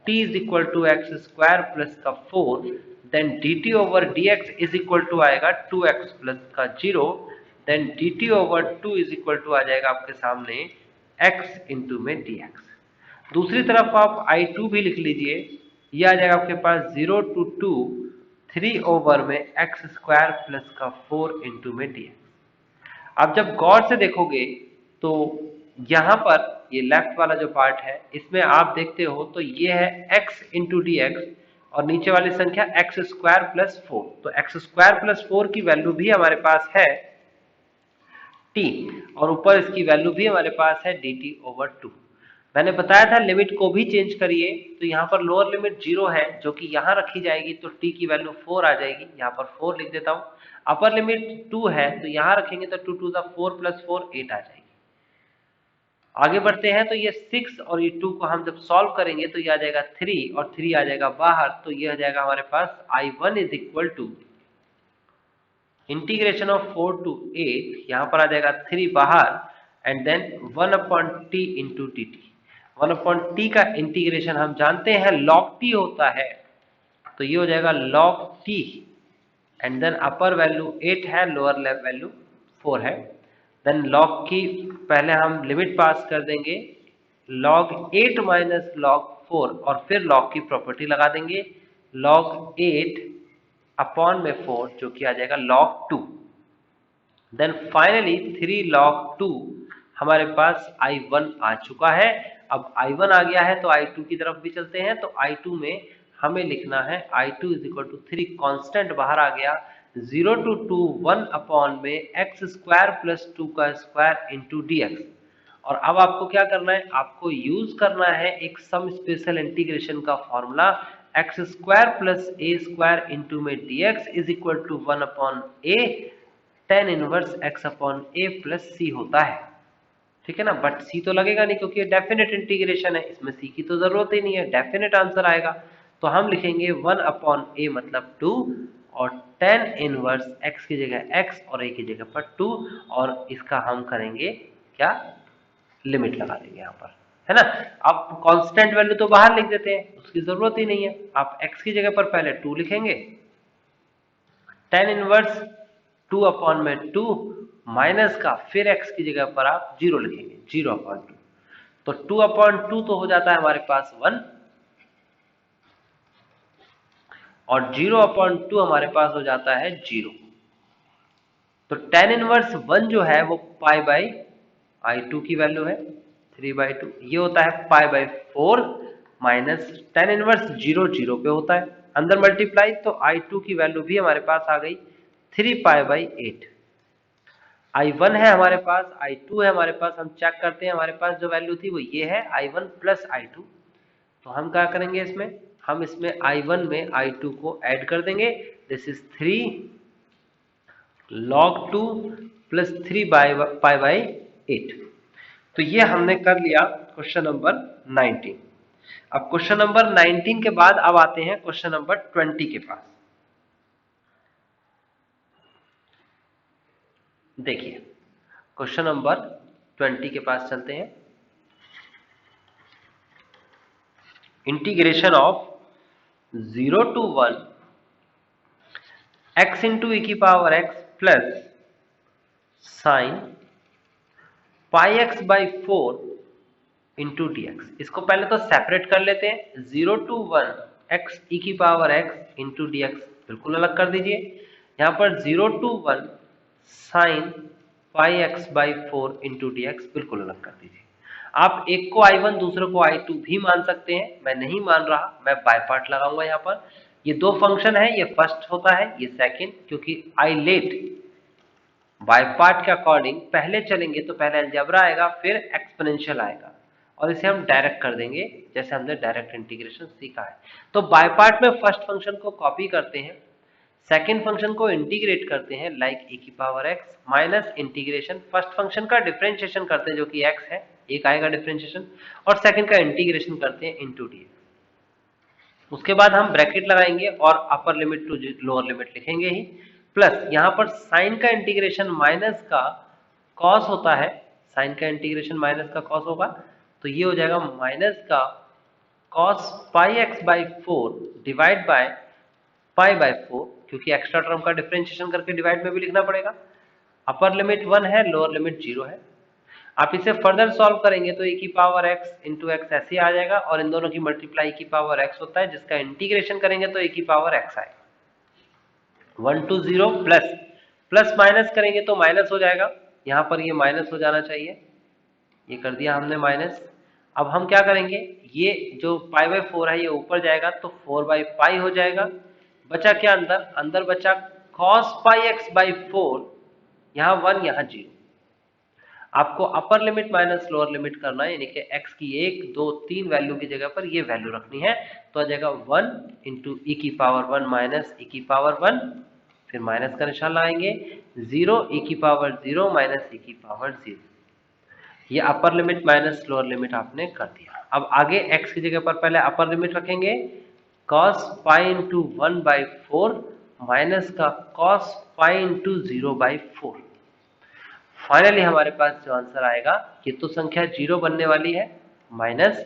t is equal to x square plus का 4, then dt over dx is equal to आएगा 2x प्लस का 0, then dt over 2 is equal to आ जाएगा आपके सामने x इंटू में dx। दूसरी तरफ आप I2 भी लिख लीजिए, ये आ जाएगा आपके पास 0 टू 2 3 ओवर में एक्स स्क्वायर प्लस का 4 इंटू में dx। आप जब गौर से देखोगे तो यहाँ पर ये लेफ्ट वाला जो पार्ट है इसमें आप देखते हो तो ये है x इंटू डी एक्स और नीचे वाली संख्या एक्स स्क्वायर प्लस 4। तो एक्स स्क्वायर प्लस 4 की वैल्यू भी हमारे पास है t और ऊपर इसकी वैल्यू भी हमारे पास है dt ओवर 2। मैंने बताया था लिमिट को भी चेंज करिए, तो यहाँ पर लोअर लिमिट 0 है जो कि यहाँ रखी जाएगी, तो t की वैल्यू 4 आ जाएगी, यहाँ पर 4 लिख देता हूँ। अपर लिमिट 2 है तो यहाँ रखेंगे तो 2 टू द 4 प्लस 4 8 आ जाएगी। आगे बढ़ते हैं तो ये 6 और ये 2 को हम जब सॉल्व करेंगे तो ये आ जाएगा 3 और 3 आ जाएगा बाहर, तो ये आ जाएगा हमारे पास I1 is equal to integration of 4 to 8, यहाँ पर आ जाएगा 3 बाहर and then 1 upon T into D T. 1 upon T का इंटीग्रेशन हम जानते हैं log t होता है, तो ये हो जाएगा log t and then upper value 8 है, लोअर वैल्यू 4 है। देन log की पहले हम लिमिट पास कर देंगे log 8 माइनस log 4 और फिर log की प्रॉपर्टी लगा देंगे log 8 अपॉन में 4 जो कि आ जाएगा log 2। देन फाइनली 3 log 2 हमारे पास I1 आ चुका है। अब I1 आ गया है तो I2 की तरफ भी चलते हैं। तो I2 में हमें लिखना है I2 is equal to 3, constant बाहर आ गया, 0 टू 2 1 अपॉन में एक्स स्क्वायर प्लस 2 का स्क्वायर इंटू डी एक्स। और अब आपको क्या करना है, आपको यूज करना है एक सम स्पेशल इंटीग्रेशन का formula, x square plus a square into में d x is equal to 1 upon a tan inverse x upon a plus c होता है। ठीक है ना, बट सी तो लगेगा नहीं क्योंकि ये डेफिनेट इंटीग्रेशन है, इसमें सी की तो जरूरत ही नहीं है, डेफिनेट आंसर आएगा। तो हम लिखेंगे 1 अपॉन ए मतलब 2 और tan इनवर्स x की जगह x और a की जगह पर 2 और इसका हम करेंगे क्या, लिमिट लगा देंगे यहाँ पर, है ना। अब कांस्टेंट वैल्यू तो बाहर लिख देते हैं, उसकी जरूरत ही नहीं है। आप x की जगह पर पहले 2 लिखेंगे, tan इनवर्स 2 अपॉन में 2 माइनस का फिर x की जगह पर आप 0 लिखेंगे, 0 अपॉन 2, तो 2 अपॉन 2 तो हो जाता है हमारे पास 1 और 0 अपॉन 2 हमारे पास हो जाता है 0। तो tan इनवर्स 1 जो है वो पाई बाई I2 की वैल्यू है 3/2, ये होता है pi by 4 minus tan inverse 0 0 पे होता है, अंदर मल्टीप्लाई, तो I2 की वैल्यू भी हमारे पास आ गई 3 पाई बाई 8। I1 है हमारे पास, I2 है हमारे पास, हम चेक करते हैं हमारे पास जो वैल्यू थी वो ये है I1 प्लस I2, तो हम क्या करेंगे इसमें, हम इसमें I1 में I2 को ऐड कर देंगे। This is 3 log 2 plus 3 pi by 8। तो ये हमने कर लिया क्वेश्चन नंबर 19। अब क्वेश्चन नंबर 19 के बाद अब आते हैं क्वेश्चन नंबर 20 के पास। देखिए क्वेश्चन नंबर 20 के पास चलते हैं। Integration of 0 to 1 x into e की power x plus sine pi x by 4 into D x. इसको पहले तो सेपरेट कर लेते हैं। 0 to 1 x e की power x into D x बिल्कुल अलग कर दीजिए। यहाँ पर 0 to 1 sine pi x by 4 into D x बिल्कुल अलग कर दीजिए। आप एक को I1 दूसरे को I2 भी मान सकते हैं, मैं नहीं मान रहा, मैं बाय पार्ट लगाऊंगा। यहाँ पर ये दो फंक्शन है, ये फर्स्ट होता है, ये सेकंड, क्योंकि आई लेट बाय पार्ट के अकॉर्डिंग पहले चलेंगे तो पहले अलजेब्रा आएगा फिर एक्सपोनेंशियल आएगा, और इसे हम डायरेक्ट कर देंगे जैसे हमने डायरेक्ट इंटीग्रेशन सीखा है। तो बाय पार्ट में फर्स्ट फंक्शन को कॉपी करते हैं, सेकेंड फंक्शन को इंटीग्रेट करते हैं लाइक e की power x minus integration first function का डिफरेंशिएशन करते हैं जो कि x है, एक आएगा डिफरेंशिएशन, और सेकंड का इंटीग्रेशन करते हैं इनटू डी। उसके बाद हम ब्रैकेट लगाएंगे और upper limit to lower limit लिखेंगे ही, प्लस यहाँ पर साइन का इंटीग्रेशन माइनस का कॉस होता है, साइन का इंटीग्रेशन माइनस का कॉस होगा, तो ये हो जाएगा माइनस का cos pi x by 4 divide by pi by 4, क्योंकि एक्स्ट्रा टर्म का डिफरेंशिएशन करके डिवाइड में भी लिखना पड़ेगा। अपर लिमिट 1 है, लोअर लिमिट 0 है। आप इसे फर्दर सॉल्व करेंगे तो e की पावर x इंटू एक्स ऐसे आ जाएगा, और इन दोनों की मल्टीप्लाई की पावर x होता है, जिसका इंटीग्रेशन करेंगे तो e की पावर x आएगा। 1 to 0 प्लस प्लस माइनस करेंगे तो माइनस हो जाएगा, यहाँ पर ये माइनस हो जाना चाहिए, ये कर दिया हमने माइनस। अब हम क्या करेंगे, ये जो पाई बाई 4 है ये ऊपर जाएगा तो 4 बाई पाई हो जाएगा। बचा क्या अंदर, अंदर बचा cos पाई एक्स बाई 4, यहाँ 1 यहाँ 0। आपको upper limit minus lower limit करना है, यानी कि x की 1 2 3 वैल्यू की जगह पर ये वैल्यू रखनी है, तो आ जाएगा 1 इंटू ई की पावर 1 माइनस ई की पावर 1, फिर माइनस का निशान लगाएंगे, 0 ई की पावर 0 माइनस ई की पावर 0। ये upper limit minus lower limit आपने कर दिया। अब आगे x की जगह पर पहले अपर लिमिट रखेंगे, cos pi into 1 by 4 minus का cos pi into 0 by 4। Finally हमारे पास जो आंसर आएगा, ये तो संख्या 0 बनने वाली है, माइनस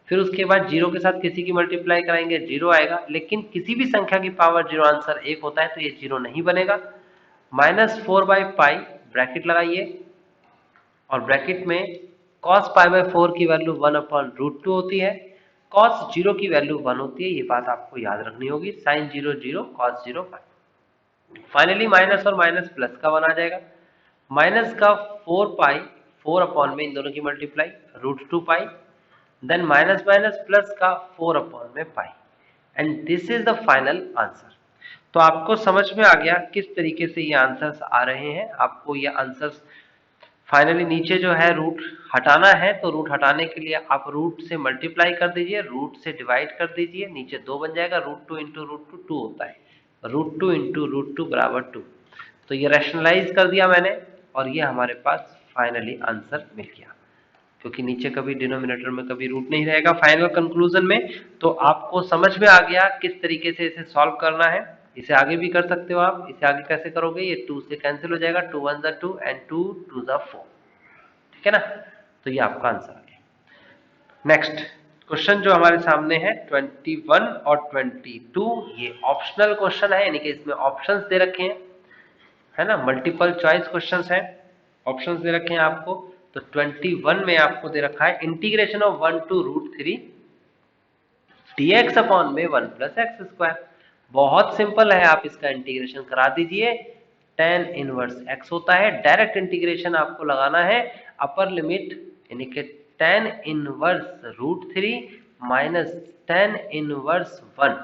फिर उसके बाद 0 के साथ किसी की मल्टीप्लाई कराएंगे 0 आएगा, लेकिन किसी भी संख्या की पावर 0 आंसर 1 होता है तो ये 0 नहीं बनेगा। माइनस 4 बाई पाई ब्रैकेट लगाइए, और ब्रैकेट में cos पाई बाई 4 की वैल्यू 1 अपॉन रूट 2 होती है, cos 0 की वैल्यू 1 होती है, ये बात आपको याद रखनी होगी। Sine 0 0 cos 0 1। फाइनली माइनस और माइनस प्लस का 1 आ जाएगा, माइनस का 4 पाई 4 अपॉन में इन दोनों की multiply root 2 pi, then minus minus plus का 4 अपॉन में pi, and this is the final answer. तो आपको समझ में आ गया किस तरीके से ये आंसर्स आ रहे हैं। आपको ये आंसर्स फाइनली नीचे जो है रूट हटाना है, तो रूट हटाने के लिए आप रूट से मल्टीप्लाई कर दीजिए, रूट से डिवाइड कर दीजिए, नीचे 2 बन जाएगा, रूट 2 इंटू रूट 2 2 होता है, रूट 2 इंटू रूट 2 बराबर 2। तो ये रैशनलाइज कर दिया मैंने, और ये हमारे पास फाइनली आंसर मिल गया, क्योंकि नीचे कभी डिनोमिनेटर में कभी रूट नहीं रहेगा फाइनल कंक्लूजन में। तो आपको समझ में आ गया किस तरीके से इसे सॉल्व करना है। इसे आगे भी कर सकते हो आप। इसे आगे कैसे करोगे, ये 2 से कैंसिल हो जाएगा, 2 1 ज़ा 2 एंड 2 2 ज़ा 4, ठीक है ना। तो ये आपका आंसर आ गया। नेक्स्ट क्वेश्चन जो हमारे सामने है 21 और 22, ये ऑप्शनल क्वेश्चन है, यानी कि इसमें ऑप्शंस दे रखे हैं, है ना, मल्टीपल चॉइस क्वेश्चंस हैं, ऑप्शंस दे रखे हैं आपको। तो 21 में आपको दे रखा है integration of 1 to root 3 dx upon में 1 प्लस एक्स स्क्वायर। बहुत सिंपल है, आप इसका इंटीग्रेशन करा दीजिए, tan इनवर्स x होता है। डायरेक्ट इंटीग्रेशन आपको लगाना है, अपर लिमिट यानी कि tan inverse root 3 minus tan inverse 1।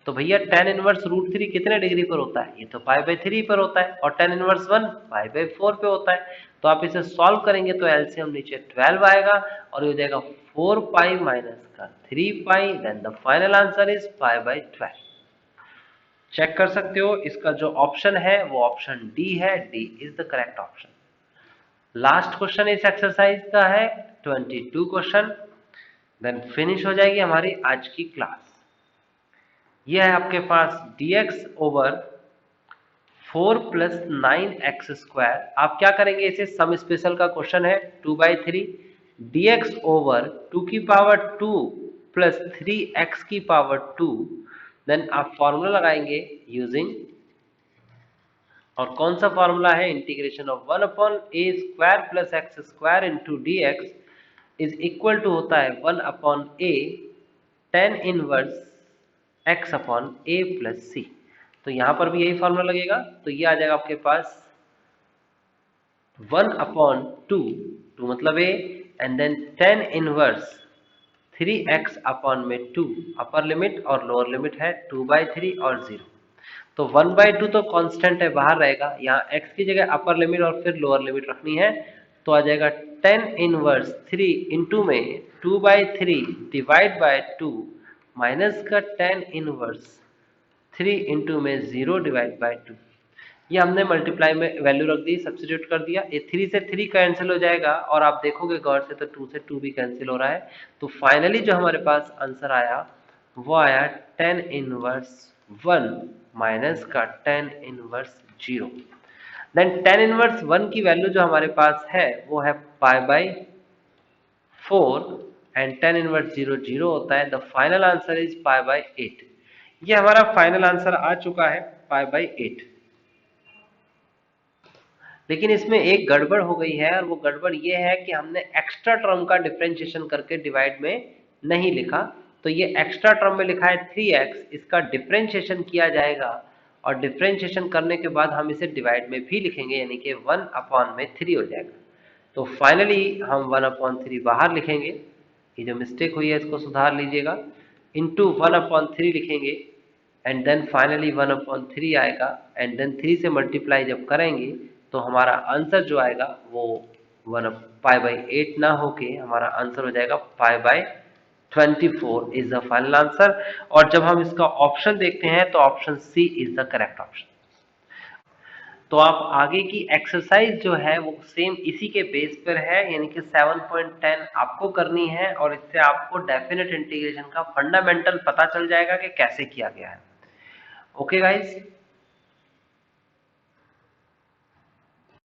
तो भैया tan इनवर्स रूट 3 कितने डिग्री पर होता है, ये तो पाई बाई 3 पर होता है, और tan इनवर्स 1 पाई बाई 4 पे होता है। तो आप इसे सॉल्व करेंगे तो एलसीएम नीचे 12 आएगा और ये हो जाएगा 4 पाई माइनस का 3 pi, then the final answer is pi by 12। Check कर सकते हो, इसका जो ऑप्शन है वो ऑप्शन डी है, D is the correct option. Last question इस एक्सरसाइज का है 22 क्वेश्चन, देन फिनिश हो जाएगी हमारी आज की क्लास। यह है आपके पास dx ओवर 4 प्लस 9x²। आप क्या करेंगे, इसे सम स्पेशल का क्वेश्चन है 2/3 dx ओवर 2 की पावर 2 प्लस 3x की पावर 2। देन आप फॉर्मूला लगाएंगे यूजिंग, और कौन सा फॉर्मूला है, integration of 1/a² plus x² into dx is equal to होता है 1/a tan inverse x/a plus c। तो यहां पर भी यही फॉर्मूला लगेगा, तो ये आ जाएगा आपके पास 1/2, 2 मतलब a, and then tan inverse 3x/2, upper limit और लोअर लिमिट है 2/3 और 0। तो 1/2 तो कांस्टेंट है, बाहर रहेगा, यहाँ x की जगह अपर लिमिट और फिर लोअर लिमिट रखनी है, तो आ जाएगा tan इनवर्स 3 इंटू में 2/3 डिवाइड बाय 2 माइनस का tan इनवर्स 3 इंटू में 0 डिवाइड बाय 2। ये हमने मल्टीप्लाई में वैल्यू रख दी, सब्स्टिट्यूट कर दिया, ये 3 से 3 कैंसिल हो जाएगा और आप देखोगे गौर से तो 2 से 2 भी कैंसिल हो रहा है। तो फाइनली जो हमारे पास आंसर आया वो आया tan इनवर्स 1 माइनस का tan inverse 0। Then tan inverse 1 की वैल्यू जो हमारे पास है वो है pi by 4 and tan inverse 0 0 होता है। The final answer is pi by 8। ये हमारा फाइनल आंसर आ चुका है पाई बाई 8। लेकिन इसमें एक गड़बड़ हो गई है, और वो गड़बड़ ये है कि हमने एक्स्ट्रा टर्म का डिफरेंशिएशन करके डिवाइड में नहीं लिखा। तो ये एक्स्ट्रा टर्म में लिखा है 3x, इसका डिफरेंशिएशन किया जाएगा और डिफरेंशिएशन करने के बाद हम इसे डिवाइड में भी लिखेंगे, यानी कि 1/3 हो जाएगा। तो फाइनली हम 1/3 बाहर लिखेंगे, ये जो मिस्टेक हुई है इसको सुधार लीजिएगा, इंटू 1/3 लिखेंगे एंड देन फाइनली 1/3 आएगा, एंड देन 3 से मल्टीप्लाई जब करेंगे तो हमारा आंसर जो आएगा वो 1 पाई बाई 8 ना होके हमारा आंसर हो जाएगा pi by 24 is the final answer. और जब हम इसका ऑप्शन देखते हैं तो option C is the correct option. तो आप आगे की एक्सरसाइज जो है वो सेम इसी के बेस पर है, यानी कि 7.10 आपको करनी है, और इससे आपको डेफिनेट इंटीग्रेशन का फंडामेंटल पता चल जाएगा कि कैसे किया गया है। Okay guys.